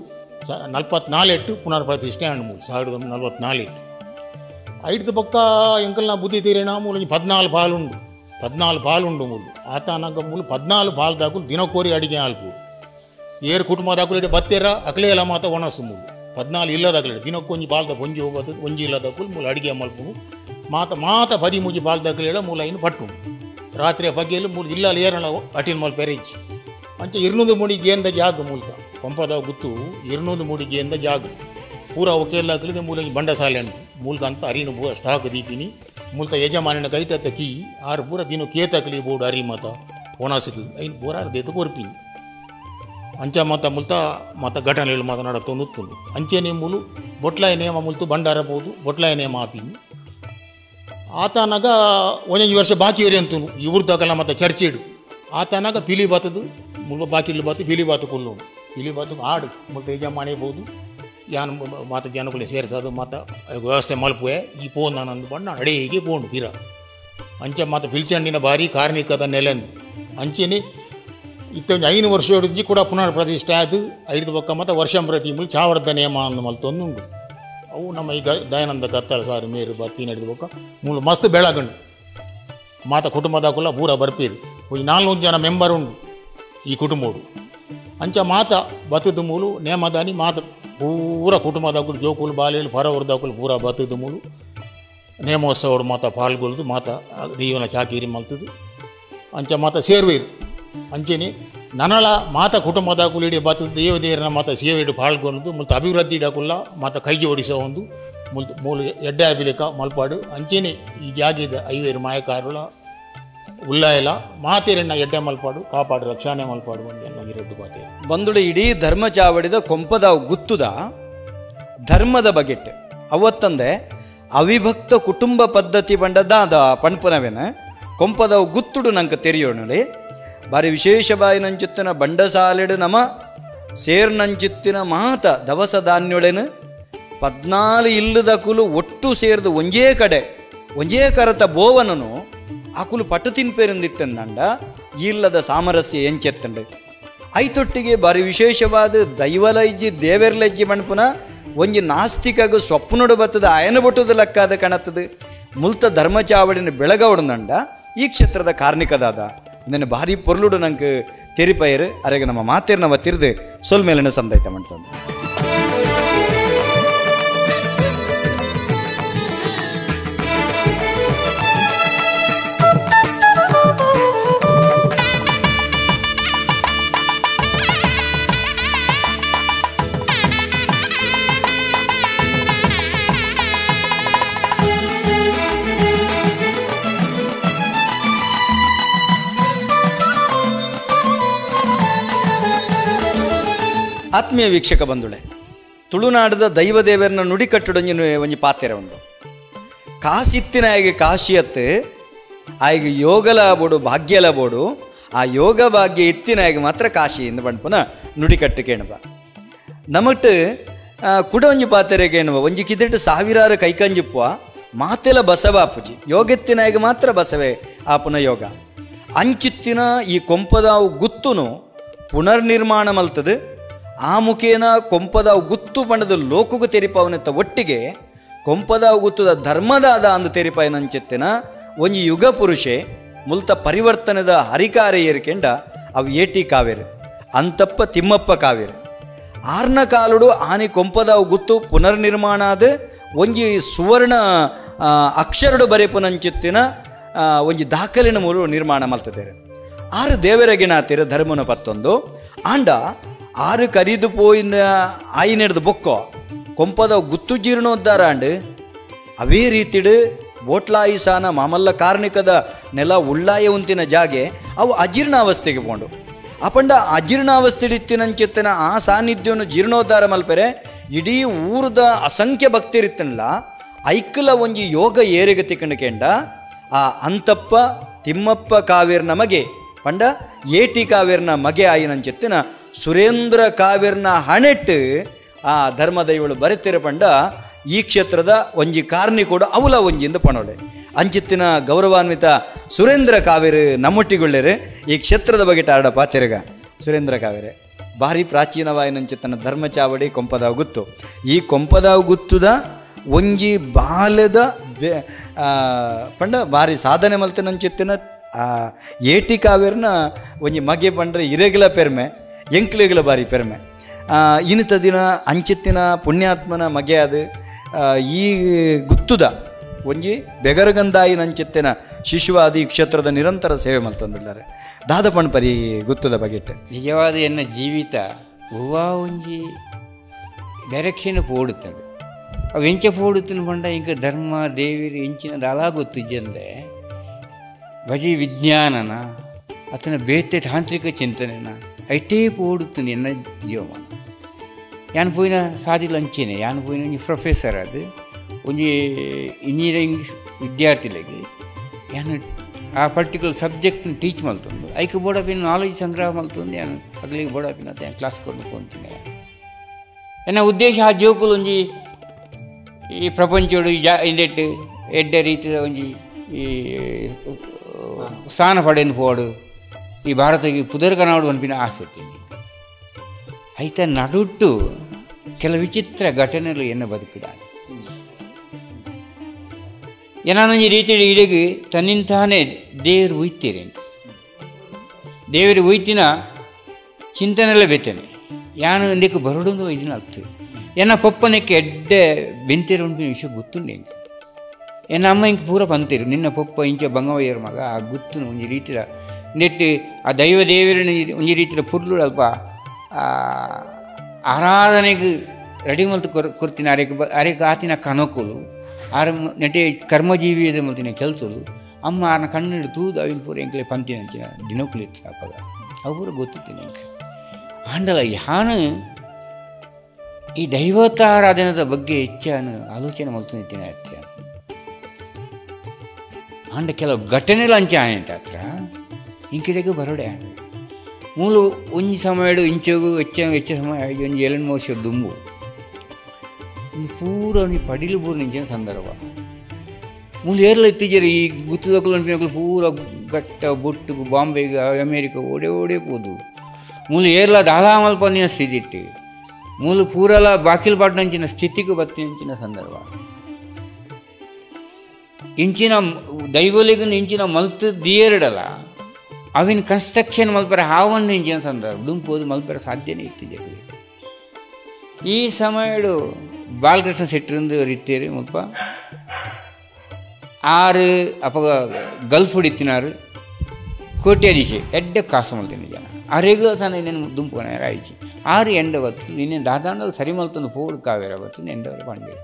44 ಪುನರ್ ಪ್ರತಿಷ್ಠೆ ಹಣ್ಣು ಮೂಲು 1944 ಐದು ಪಕ್ಕ ಎಂಕಲ್ನ ಬುದ್ಧಿ ತೀರೇಣ ಮೂಲ 14 ಪಾಲುಂಡು ಮೂಲು ಆತನಾಗ ಮೂಲು 14 ಪಾಲ್ದಾಕು ದಿನಕೋರಿ ಅಡಿಗೆ ಹಾಲ್ಪು ಏರು ಕುಟುಂಬದಾಕುಲು ಬತ್ತೆರ ಅಕಲೆ ಎಲ್ಲ ಮಾತ ಒಣಸು ಮೂಲು 14 ಇಲ್ಲದಾಗಲೇ ದಿನಕ್ಕೊಂಜಿ ಪಾಲ್ದ ಒಂಜಿ ಹೋಗೋದು ಒಂಜಿ ಇಲ್ಲದಾಕುಲು ಮೂಲ ಅಡಿಗೆ ಮಲ್ಪು ಮಾತ 13 ಪಾಲ್ದಾಕಲೇಳ ಮೂಲ ಇನ್ನು ಪಟ್ಟು ರಾತ್ರಿ ಬಗ್ಗೆಯಲ್ಲಿ ಮೂಲ ಇಲ್ಲ ಏರಳ ಅಟಿನ್ ಮಲ್ ಪೆರೆಜ್ ಅಂಚ 200 ಮುಡಿ ಗೇಂದ ಜಾಗ ಮೂಲಕ ಕೊಂಪದ ಗುತ್ತು 200 ಮುಡಿ ಗೇಂದ ಜಾಗ ಪೂರ ಒಕೆಲ್ಲ ಹಾಕಲಿದೆ ಮೂಲ ಬಂಡಸಾಲೆ ಉಂಟು ಮೂಲಕ ಅಂತ ಅರಿನು ಪೂರ ಸ್ಟಾಕ್ ದೀಪಿನಿ ಮೂಲತ ಯಜಮಾನಿನ ಕೈಟತ್ತ ಕೀ ಆರು ಪೂರ ದಿನ ಕೇತಕಲಿ ಬೋರ್ಡು ಅರಿ ಮತ ಒಣಸಕ್ಕೆ ಐನು ಪೂರ ದೇತ ಕೊರ್ಪಿನಿ ಅಂಚ ಮತ ಘಟನೆಗಳು ಮಾತನಾಡತ್ತು ನುತ್ತುಂಡು ಅಂಚೆನೆ ಮೂಲು ಬೊಟ್ಲಾಯ ನೇಮ ಮುಲ್ತು ಬಂಡಾರ ಬೋದು ಬೊಟ್ಲಾಯ ನೇಮ ಆಪಿನಿ ಆತನಾಗ ಒಂದೊಂದು ವರ್ಷ ಬಾಕಿ ಇರಿ ಅಂತೂ ಇವ್ರದಾಗಲ್ಲ ಮತ್ತು ಚರ್ಚಿಡು ಆತನಾಗ ಪಿಲಿ ಬಾತದು ಮುಲ್ಪ ಬಾಕಿಲು ಬಾತು ಪಿಲಿ ಬಾತು ಕೊಲ್ಲು ಪಿಲಿ ಬಾತು ಆಡು ಮುಲ್ಪ ಯಜಮಾನಿ ಬೋದು ಯಾನು ಮಾತ ಜನಗಳು ಸೇರಿಸೋದು ಮಾತ ವ್ಯವಸ್ಥೆ ಮಲ್ಪುವೆ ಈ ಪೋನ್ ನಾನಂದು ಬಣ್ಣ ಅಡೇಗೆ ಪೋಂಡು ಪಿರ ಅಂಚೆ ಮಾತ ಪಿಲ್ಚಂಡಿನ ಭಾರಿ ಕಾರ್ಮಿಕದ ನೆಲೆಂದು ಅಂಚೆನೆ ಇತ್ತೊಂದು 5 ವರ್ಷ ಹಿಡಿದು ಕೂಡ ಪುನರ್ ಪ್ರತಿಷ್ಠೆ ಆಯ್ತು 5 ಪಕ್ಕ ಮತ್ತು ವರ್ಷ ಪ್ರತಿ ಮೂಲ ಚಾವಡದ ನೇಮ ಅಂದು ಮಲ್ತೊಂದುಂಡು ಅವು ನಮ್ಮ ಈಗ ದಯಾನಂದ ಕತ್ತಲ ಸಾರು ಮೇರು ಬತ್ತಿ ನಡೆದ ಪಕ್ಕ ಮೂಲ ಮಸ್ತ್ ಬೆಳಗಂಡು ಮಾತ ಕುಟುಂಬದಾಕುಲ್ಲ ಪೂರ ಬರ್ಪೀರು ಒಂದು 400 ಜನ ಮೆಂಬರ್ ಉಂಡು ಈ ಕುಟುಂಬಡು ಅಂಚ ಮಾತ ಬತ್ತದ ಮೂಲು ನೇಮದಾನಿ ಮಾತ ಪೂರ ಕುಟುಂಬದಾಕುಲು ಜೋಕುಲು ಬಾಲೆಗಳು ಪರವರ್ದಾಕುಲು ಪೂರ ಬತ್ತದ ಮೂಲು ನೇಮೋತ್ಸವಡು ಮಾತ ಪಾಲ್ಗೊಳ್ದು ಮಾತ ದೀವನ ಚಾಕಿರಿ ಮಲ್ತದು ಅಂಚ ಮಾತ ಸೇರ್ವೀರು ಅಂಚೆನೆ ನನಳ ಮಾತ ಕುಟುಂಬದಾಕುಲು ಇಡೀ ಬತ್ತದ ದೇವದೇವರನ್ನ ಮಾತ ಸೇವೆಡು ಪಾಲ್ಗೊಳ್ದು ಮುಲ್ತ ಅಭಿವೃದ್ಧಿ ಇಡಕುಲ್ಲ ಮಾತ ಕೈ ಜೋಡಿಸೋ ಒಂದು ಮುಲ್ತ ಮೂಲ ಎಡ್ಡೆ ಅಭಿಲೇಖ ಮಲ್ಪಾಡು ಅಂಚೆನೆ ಈ ಜಾಗಿದ 5 ಮಾಯಕಾರುಳ ಉಲ್ಲಾಯಲ ಮಾತೇರಣ್ಣ ಎಡ್ಡೆ ಮಲ್ಪಾಡು ಕಾಪಾಡು ರಕ್ಷಣೆ ಮಲ್ಪಾಡು ಬಂದು ರೆಡ್ಡು ಮಾತೆ ಬಂದುಡು ಇಡೀ ಧರ್ಮ ಚಾವಡಿದ ಕೊಂಪದ ಗುತ್ತುದ ಧರ್ಮದ ಬಗೆಟ್ ಅವತ್ತಂದೆ ಅವಿಭಕ್ತ ಕುಟುಂಬ ಪದ್ಧತಿ ಬಂಡದಾದ ಪಣ್ಪುನವೇನ ಕೊಂಪದ ಗುತ್ತುಡು ನಂಗೆ ತೆರೆಯೋಣಲಿ ಬಾರಿ ವಿಶೇಷವಾಗಿ ನಂಚಿತ್ತಿನ ಬಂಡಸಾಲೆಡು ನಮ ಸೇರ್ನಂಚಿತ್ತಿನ ಮಾತ ದವಸ ಧಾನ್ಯೊಳೆನು 14 ಇಲ್ಲದ ಕುಲು ಒಟ್ಟು ಸೇರಿದು ಒಂಜೇ ಕಡೆ ಒಂಜೇ ಕರತ ಬೋವನನು ಆ ಕುಲು ಪಟ್ಟು ತಿನ್ಪೇರಿಂದಿತ್ತಂದಂಡ ಇಲ್ಲದ ಸಾಮರಸ್ಯ ಎಂಚೆತ್ತಂಡೆ ಐತೊಟ್ಟಿಗೆ ಬಾರಿ ವಿಶೇಷವಾದ ದೈವಲೈಜಿ ದೇವೆರ್ಲಜ್ಜಿ ಮಣ್ಪುನ ಒಂಜಿ ನಾಸ್ತಿಕಗು ಸ್ವಪ್ನೊಡು ಬತ್ತದ ಅಯನ ಬೊಟ್ಟದ ಲೆಕ್ಕಾದ ಕಣತ್ತದು ಮುಲ್ತ ಧರ್ಮ ಚಾವಡಿನ ಬೆಳಗವಡಂದಂಡ ಈ ಕ್ಷೇತ್ರದ ಕಾರ್ಣಿಕದಾದ ಇದನ್ನು ಭಾರಿ ಪೊರ್ಲುಡು ನಂಗೆ ತೆರಿಪಯರು ಅರೆಗೆ ನಮ್ಮ ಮಾತೇರ್ನವ ತಿರ್ದು ಸೊಲ್ ಮೇಲಿನ ಸಂದೈತ ಮಾಡ್ತಂದು ಆತ್ಮೀಯ ವೀಕ್ಷಕ ಬಂಧುಳೆ, ತುಳುನಾಡದ ದೈವದೇವರನ್ನ ನುಡಿ ಕಟ್ಟುಡೊಂಜಿ ಒಂಜಿ ಪಾತೆರ ಉಂಡು. ಕಾಸಿತ್ತಿನ ಆಯ್ಗೆ ಕಾಶಿಯತ್ತು ಆಯ್ಗೆ ಯೋಗಲ ಬೋಡು ಭಾಗ್ಯಲ ಬೋಡು ಆ ಯೋಗ ಭಾಗ್ಯ ಇತ್ತಿನ ಆಯ್ಗೆ ಮಾತ್ರ ಕಾಶಿ ಎಂದು ಪಂಪನ ನುಡಿ ಕಟ್ಟು ಕೇಣಬ. ನಮಟ್ಟು ಕುಡ ಒಂಜಿ ಪಾತೆರೆ ಕೇಣುವ ಒಂಜಿ ಕಿದೆಟ್ಟು ಸಾವಿರಾರು ಕೈಕಂಜಿಪ್ಪುವ ಮಾತೆಲ ಬಸವ ಆಪುಜಿ ಯೋಗೆತ್ತಿನ ಆಯ್ಗೆ ಮಾತ್ರ ಬಸವೇ ಆಪುನ ಯೋಗ. ಅಂಚಿತ್ತಿನ ಈ ಕೊಂಪದಾವು ಗುತ್ತುನು ಪುನರ್ನಿರ್ಮಾಣ ಮಲ್ತದು. ಆ ಮುಖೇನ ಕೊಂಪದಾವು ಗುತ್ತು ಪಂಡದ ಲೋಕಗೂ ತೆರಿಪಾವನೆತ್ತ ಒಟ್ಟಿಗೆ ಕೊಂಪದಾವು ಗುತ್ತದ ಧರ್ಮದಾದ ಅಂದು ತೆರಿಪಾಯನಂಚಿತ್ತಿನ ಒಂಜಿ ಯುಗ ಪುರುಷೆ ಮುಲ್ತ ಪರಿವರ್ತನದ ಹರಿಕಾರೆ ಏರಿಕೆಂಡ ಅವು ಏಟಿ ಕಾವೇರು ಅಂತಪ್ಪ ತಿಮ್ಮಪ್ಪ ಕಾವೇರು ಆರ್ನ ಕಾಲುಡು ಆನಿ ಕೊಂಪದಾವು ಗುತ್ತು ಪುನರ್ನಿರ್ಮಾಣ ಆದ ಒಂಜಿ ಸುವರ್ಣ ಅಕ್ಷರಡು ಬರೆಪುನಂಚಿತ್ತಿನ ಒಂಜಿ ದಾಖಲಿನ ಮೂರು ನಿರ್ಮಾಣ ಮಲ್ತದೇರು. ಆರು ದೇವರ ಗಿಣಾತಿರ ಧರ್ಮನ ಪತ್ತೊಂದು ಆಂಡ ಆರು ಕರಿದು ಪೋಯಿನ ಆಯಿನೆಡ್ದು ಬೊಕ್ಕೋ ಕೊಂಪದ ಗುತ್ತು ಜೀರ್ಣೋದ್ಧಾರ ಅಂಡು ಅವೇ ರೀತಿಡು ಬೋಟ್ಲಾಯಿ ಸಾನ ಮಾಮಲ್ಲ ಕಾರ್ಣಿಕದ ನೆಲ ಉಳ್ಳಾಯ ಉಂತಿನ ಜಾಗೆ ಅವು ಅಜೀರ್ಣಾವಸ್ಥೆಗೆ ಪೋಂಡು ಅಪಂಡ ಅಜೀರ್ಣಾವಸ್ಥೆಡಿತ್ತಿನಂಚಿತ್ತಿನ ಆ ಸಾನ್ನಿಧ್ಯವನ್ನು ಜೀರ್ಣೋದ್ಧಾರ ಮಲ್ಪೆರೆ ಇಡೀ ಊರದ ಅಸಂಖ್ಯ ಭಕ್ತಿರಿತ್ತನಲ್ಲ ಐಕ್ಕಲ ಒಂಜಿ ಯೋಗ ಏರಿಗ ತಿಕ್ಕಂಡುಕೆಂಡ ಆ ಅಂತಪ್ಪ ತಿಮ್ಮಪ್ಪ ಕಾವೇರ್ನ ಮಗೆ ಪಂಡ ಏಟಿ ಕಾವೇರ್ನ ಮಗೆ ಆಯಿನಂಚಿತ್ತಿನ ಸುರೇಂದ್ರ ಕಾವೇರ್ನ ಹಣೆಟ್ಟು ಆ ಧರ್ಮದೈವಳು ಬರೆತಿರ ಪಂಡ ಈ ಕ್ಷೇತ್ರದ ಒಂಜಿ ಕಾರ್ಣಿಕೋಡು ಅವಲ ಒಂಜಿಂದ ಪಣೋಳೆ ಅಂಚಿತ್ತಿನ ಗೌರವಾನ್ವಿತ ಸುರೇಂದ್ರ ಕಾವೇರು ನಮ್ಮೊಟ್ಟಿಗೊಳ್ಳೆರೆ ಈ ಕ್ಷೇತ್ರದ ಬಗ್ಗೆ ಆಡ ಪಾತೆರಗ ಸುರೇಂದ್ರ ಕಾವೇರೆ ಭಾರಿ ಪ್ರಾಚೀನವಾಯಿನಂಚಿತ್ತನ ಧರ್ಮ ಚಾವಡಿ ಕೊಂಪದಾವು ಗುತ್ತು. ಈ ಕೊಂಪದಾವು ಗುತ್ತುದ ಒಂಜಿ ಬಾಲ್ಯದ ಪಂಡ ಭಾರಿ ಸಾಧನೆ ಮಲ್ತನಂಚಿತ್ತಿನ ಏಟಿ ಕಾವೇರ್ನ ಒಂಜಿ ಮಗೆ ಪಂಡ್ರೆ ಇರೆಗ್ಲ ಪೆರ್ಮೆ ಎಂಕ್ಲೆಗ್ಲ ಬಾರಿ ಪೆರ್ಮೆ ಇನಿತ ದಿನ ಅಂಚಿತ್ತಿನ ಪುಣ್ಯಾತ್ಮನ ಮಗೆ ಅದು ಈ ಗುತ್ತುದ ಒಂಜಿ ಬೆಗರಗಂದಾಯಿನಂಚಿತ್ತಿನ ಶಿಶುವಾದ ಈ ಕ್ಷೇತ್ರದ ನಿರಂತರ ಸೇವೆ ಮಲ್ತಂದಿದ್ದಾರೆ. ದಾದ ಪಣಪರಿ ಗುತ್ತುದ ಬಗೆಟ್ ನಿಜವಾದ ಎನ್ನ ಜೀವಿತ ಹೂವಾ ಒಂಜಿ ಡೈರೆಕ್ಷನ್ ಪೋಡುತ್ತದೆ ಅವು ಎಂಚ ಪೋಡುತ್ತನ ಪಂಡ ಇಂಕ ಧರ್ಮ ದೇವಿರು ಎಂಚಿನದು ಅಲಾ ಗೊತ್ತಿಜ್ಜಂದೆ ಭಜಿ ವಿಜ್ಞಾನನ ಅತನ ಬೇತೆ ತಾಂತ್ರಿಕ ಚಿಂತನೆನ ಐಟೇ ಪೋಡುತ್ತನೆ ಎನ್ನ ಜೀವಮಾನ. ಯಾನ್ ಪೋಯಿನ ಸಾದಿಲ್ ಅಂಚೆನೆ ಯಾನ್ ಪೋಯಿನ ಒಂಜಿ ಪ್ರೊಫೆಸರ್ ಅದು ಒಂಜಿ ಇಂಜಿನಿಯರಿಂಗ್ ವಿದ್ಯಾರ್ಥಿಗಳಿಗೆ ಯಾನು ಆ ಪರ್ಟಿಕ್ಯುಲರ್ ಸಬ್ಜೆಕ್ಟ್ನ ಟೀಚ್ ಮಲ್ತೊಂದು ಐಕೆ ಬೋಡಪಿನ ನಾಲೆಜ್ ಸಂಗ್ರಹ ಮಲ್ತೊಂದು ಯಾನು ಅಗ್ಲಿಗೆ ಬೋಡಪಿನ ಅಂತ ಕ್ಲಾಸ್ ಕೊಡ್ಲಿಕ್ಕೆ ಹೋಗ್ತೀನಿ. ಎನ್ನ ಉದ್ದೇಶ ಆ ಜೋಕುಲು ಒಂಜಿ ಈ ಪ್ರಪಂಚೋಡು ಇಂದೆಟ್ಟು ಎಡ್ಡ ರೀತಿಯ ಒಂಜಿ ಈ ಸ್ಥಾನ ಪಡೆಯನ್ನು ಪೋಡು ಈ ಭಾರತಕ್ಕೆ ಪುದರ್ಗನಾಡು ಅನ್ಪಿನ ಆಸಕ್ತಿ ಐತ ನಡುಟ್ಟು ಕೆಲ ವಿಚಿತ್ರ ಘಟನೆಗಳು ಎನ್ನ ಬದುಕಿಡ ಏನಾನೊಂಜಿ ರೀತಿ ಇಡಗಿ ತನ್ನಿಂತಾನೇ ದೇವರು ಉಯ್ತೀರಿ ದೇವರು ಉಯ್ತಿನ ಚಿಂತನೆಲ್ಲ ಬೆತ್ತನೆ ಯಾನು ಇಂದಕ್ಕೆ ಬರಡೊಂದು ಇದನ್ನ ಆಗ್ತದೆ ಎನ್ನ ಪಪ್ಪನಕ್ಕೆ ಎಡ್ಡ ಬೆಂತಿರ ಉಂಟಿನ ವಿಷಯ ಗೊತ್ತುಂಡು ಹೆಂಗೆ ಎನ್ನ ಅಮ್ಮ ಹಿಂಗೆ ಪೂರ ಬಂತಿರು ನಿನ್ನ ಪಪ್ಪ ಇಂಚ ಬಂಗವಯ್ಯರ ಮಗ ಆ ಗುತ್ತು ಒಂಜಿ ರೀತಿಯ ನೆಟ್ಟು ಆ ದೈವ ದೇವರನ್ನ ಒಂಜಿ ರೀತಿಯ ಪುರ್ಲು ಅಲ್ಪ ಆರಾಧನೆಗೆ ರೆಡಿ ಮಲ್ತು ಕೊರ್ತೀನಿ ಅರೆಗೆ ಆತಿನ ಕನಕುಲು ಆರ ನೆಟ್ಟೆ ಕರ್ಮಜೀವಿಯದ ಮಲ್ತಿನ ಕೆಲಸಲು ಅಮ್ಮ ಆರನ ಕಣ್ಣಿಡು ತೂದು ಅವಿನ ಪೂರ ಎಂಕ್ಲೆ ಪಂತಿನ ಅಂಚಿನ ದಿನಕ್ಕೂ ಇತ್ತು ಅಪ್ಪಾಗ ಅವು ಪೂರ ಗೊತ್ತಿತ್ತು ಎಂಗೆ ಆಂಡಲ ಯಾನು ಈ ದೈವತಾರಾಧನದ ಬಗ್ಗೆ ಹೆಚ್ಚಾನು ಆಲೋಚನೆ ಮಲ್ತಿನ ಅತ್ಯ ಆಂಡ ಕೆಲವು ಘಟನೆಗಳು ಅಂಚೆ ಆಯಂಟ ಹತ್ರ ಇಂಕಿಡೆಗೂ ಬರೋಡೆ ಆಂಡ ಮೂಲು ಒಂಜಿ ಸಮಯಡು ಇಂಚೋಗು ಹೆಚ್ಚ ಸಮಯ ಒಂಜಿ 7-3 ವರ್ಷ ದುಂಬು ಪೂರ ನೀ ಪಡಿಲು ಪೂರ ನಿಂಚಿನ ಸಂದರ್ಭ ಮೂಲು ಏರ್ಲ ಇತ್ತೀಜರು ಈ ಗುತ್ತದಕ್ಕಲು ಪೂರ ಗಟ್ಟ ಬೊಟ್ಟು ಬಾಂಬೆಗೆ ಅಮೇರಿಕ ಓಡೇ ಪೋದು ಮೂಲು ಏರ್ಲ ದಾದಾ ಮಲ್ಪನಿನ ಸ್ಥಿತಿ ಇಟ್ಟು ಮೂಲು ಪೂರಲ ಬಾಕಿಲ್ ಪಾಟ್ನಂಚಿನ ಸ್ಥಿತಿಗೂ ಬತ್ತಿನಂಚಿನ ಸಂದರ್ಭ ಇಂಚಿನ ದೈವಲಿಗಂದು ಇಂಚಿನ ಮಲ್ತು ದಿಯೇರಡಲ್ಲ ಅವಿನ ಕನ್ಸ್ಟ್ರಕ್ಷನ್ ಮಲ್ಪರ ಹಾವೊಂದು ಇಂಚಿನ ಸಂದರ್ಭ ದುಂಪೋದು ಮಲ್ಪರ ಸಾಧ್ಯನೇ ಇತ್ತು ಜಗಲಿ ಈ ಸಮಯಡು ಬಾಲಕೃಷ್ಣ ಶೆಟ್ಟರಿಂದ ರೀತಿಯರು ಮುಲ್ಪ 6 ಅಪಗ ಗಲ್ಫ್ ಹೊಡಿತಿನಾರು ಕೋಟ್ಯಾಧೀಶೆ ಎಡ್ಡೆ ಕಾಸು ಮಲ್ತೀನಿ ಜನ ಅರೆಗೂ ತಾನು ಇನ್ನೇನು ದುಂಪು ಆಯ್ಚಿ 6 ಎಂಡ ಬತ್ತು ಇನ್ನೇನು ದಾದಾಂಡಲ್ಲಿ ಸರಿ ಮಲ್ತೊಂದು ಪೋಡು ಕಾವೇರ ಬತ್ತು ಎಂಡವರು ಪಂಡೆ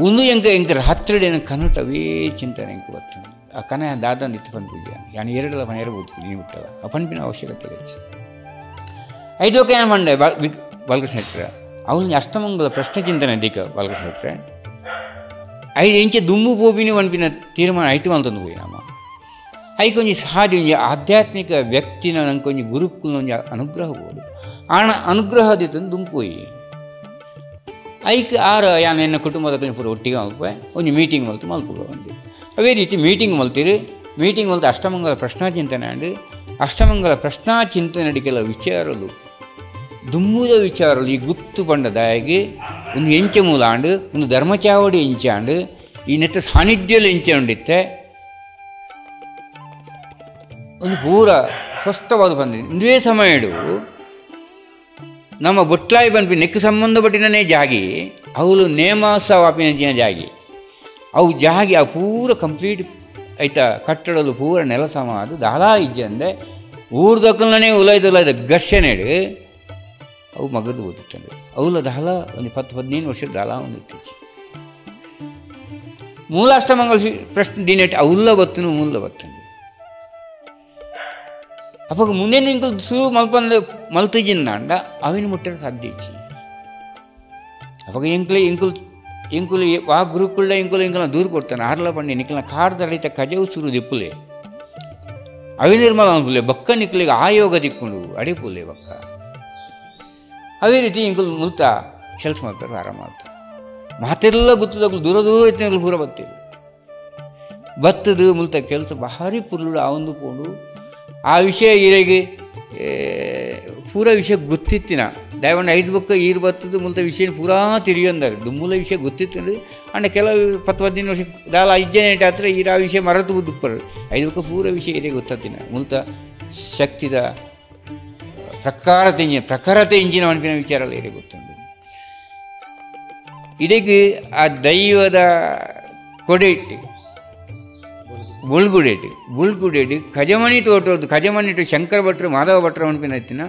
ಒಂದು ಎಂಕರ ಹತ್ತಿರ ಕನುಟ ಅವೇ ಚಿಂತನೆ ಎಂಕ ಬರ್ತದೆ ಆ ಕನ ದಾದಂದು ಇತ್ತು ಪಂಡು ಪೂಜೆ ಯಾನು 2 ಪಣ 2 ಬೂತು ನೀವು ಬಿಟ್ಟವ ಆ ಪಂಪಿನ ಅವಶ್ಯಕತೆ ಹೆಚ್ಚು ಐದೋಕೆ ಏನು ಮಂಡೆ ಬಾಲಕೃಷ್ಣ ಶೆಟ್ಟರ ಅವನಿಗೆ ಅಷ್ಟಮಂಗಲ ಪ್ರಶ್ನೆ ಚಿಂತನೆ ಅಧಿಕ ಬಾಲಕೃಷ್ಣ ಶೆಟ್ಟರೆ ಐದು ಇಂಚೆ ದುಮ್ಮು ಪೋಪಿನಿ ಒನ್ಪಿನ ತೀರ್ಮಾನ ಐಟು ಮಲ್ತಂದು ಹೋಗಿ ನಮ್ಮ ಐಕೊಂಜಿ ಸಾದಿ ಒಂಜಿ ಆಧ್ಯಾತ್ಮಿಕ ವ್ಯಕ್ತಿನ ನಂಗೆ ಒಂಜಿ ಗುರುಕುಲ ಒಂಜಿ ಅನುಗ್ರಹ ಬೋಡು ಅನುಗ್ರಹದಿತ್ತಂದು ದುಂಪೋಯಿ ಐಕ್ ಆರು ಯಾನು ಎನ್ನ ಕುಟುಂಬದ ಪೂರ ಒಟ್ಟಿಗೆ ಮಲ್ಪೆ ಒಂದು ಮೀಟಿಂಗ್ ಮಲ್ತು ಮಲ್ಪುಗ ಒಂದು ಅವೇ ರೀತಿ ಮೀಟಿಂಗ್ ಮಲ್ತಿರು ಮೀಟಿಂಗ್ ಮಲ್ತು ಅಷ್ಟಮಂಗಲ ಪ್ರಶ್ನಾ ಚಿಂತನೆ ಅಂಡು ಅಷ್ಟಮಂಗಲ ಪ್ರಶ್ನಾ ಚಿಂತನೆ ಅಡಿಗೆಲ್ಲ ವಿಚಾರಲು ದುಮ್ಮುದ ವಿಚಾರಲು ಈ ಗುತ್ತು ಪಂಡದಾಯಿಗೆ ಒಂದು ಎಂಚೆ ಮೂಲ ಆಂಡು ಒಂದು ಧರ್ಮಚಾವಡಿ ಎಂಚೆ ಆಂಡು ಈ ನೆತ್ತ ಸಾನ್ನಿಧ್ಯಲು ಎಂಚೆ ಉಂಡಿತ್ತೆ ಒಂದು ಪೂರ ಸ್ಪಷ್ಟವಾದ ಬಂದಿದೆ ಇಂದೇ ಸಮಯಡು ನಮ್ಮ ಬೊಟ್ಲಾಯಿ ಬನ್ಪಿ ನೆಕ್ಕು ಸಂಬಂಧಪಟ್ಟಿನೇ ಜಾಗಿ ಅವಳು ನೇಮೋತ್ಸವಾಪಿನ ಜಾಗಿ ಅವು ಜಾಗಿ ಆ ಪೂರ ಕಂಪ್ಲೀಟ್ ಆಯ್ತಾ ಕಟ್ಟಡಲು ಪೂರ ನೆಲ ಸಮಾದು ದಾದಾ ಇಜ್ಜೆ ಅಂದರೆ ಊರ್ದಕ್ಕಲನೇ ಉಲಾಯ್ದ ಘರ್ಷಣೆಡು ಅವು ಮಗದು ಓದುತ್ತಂಡು ಅವಳ ದಾಲ ಒಂದು 10-15 ವರ್ಷದ ದಾಲ ಒಂದು ಇತ್ತೀಚೆ ಮೂಲಾಷ್ಟಮಂಗಲ ಪ್ರಶ್ನೆ ದಿನಟ್ಟು ಅವಲ್ಲ ಬತ್ತನು ಮೂಲ ಬತ್ತಂಡು ಅಪ್ಪ ಮುಂದೆ ಇಂಕಲ್ ಶುರು ಮಲ್ತಿಜಿಂದಾಂಡ ಅವಿನ ಮುಟ್ಟಲು ಸಾಧ್ಯ ಇಚ್ಚಿ ಅವಾಗ ಇಂಕುಲು ವಾ ಗುರುಕುಳ್ಳ ಇಂಕುಲ ದೂರ ಕೊಡ್ತಾನೆ ಆರ್ಲ ಪಂಡಿ ನಿಕ್ಕಲ ಕಾರ್ದಳಿತ ಕಜವು ಶುರು ದಿಪ್ಪುಲೆ ಅವಿ ನಿರ್ಮಲ ಅನ್ಪುಲೆ ಬಕ್ಕ ನಿಕ್ಕಲಿಗೆ ಆಯೋಗ ದಿಕ್ಕೊಂಡು ಅಡಿಪುಲೆ ಬಕ್ಕ ಅದೇ ರೀತಿ ಇಂಕುಲ್ ಮುಲ್ತ ಕೆಲಸ ಮಾಡ್ತಾರೆ ಆರಾಮ ಮಾಡ್ತಾರೆ ಮಾತೆಲ್ಲ ಗೊತ್ತದಾಗಲು ದೂರ ಇತ್ತಿನ ಪೂರ ಬತ್ತಿರು ಬತ್ತದು ಮುಲ್ತ ಕೆಲಸ ಭಾರಿ ಪುರುಳು ಅವಂದು ಪೋಂಡು ಆ ವಿಷಯ ಇರೆಗೆ ಪೂರ ವಿಷಯ ಗೊತ್ತಿತ್ತಿನ ದಯವನ್ನು 5 ಬೊಕ್ಕ ಈರು ಬತ್ತದು ಮುಲ್ತ ವಿಷಯ ಪೂರಾ ತಿರುಗಂದಾರೆ ದುಮ್ಮುಲ ವಿಷಯ ಗೊತ್ತಿತ್ತು ಅಂಡ ಕೆಲವು 10-15 ವರ್ಷ ದಾಲ ಇಜ್ಜನೇಟ ಹತ್ರ ಆ ವಿಷಯ ಮರತು ದುಪ್ಪರು 5 ಬೊಕ್ಕ ಪೂರ ವಿಷಯ ಇರೆ ಗೊತ್ತಿನ ಮುಲ್ತ ಶಕ್ತಿದ ಪ್ರಖರತೆ ಇಂಜಿನ ಅನ್ಪಿನ ವಿಚಾರ ಎಲ್ಲ ಇರೆ ಗೊತ್ತುಂಟು ಇಡೆಗೆ ಆ ದೈವದ ಕೊಡೆ ಇಟ್ಟು ಬುಳ್ಗುಡೇಟು ಕಜಮಣಿ ತೋಟದ್ದು ಕಜಮಣಿಟ್ಟು ಶಂಕರ ಭಟ್ರು ಮಾಧವ ಭಟ್ರು ಅನ್ಪಿನ ಎತ್ತಿನ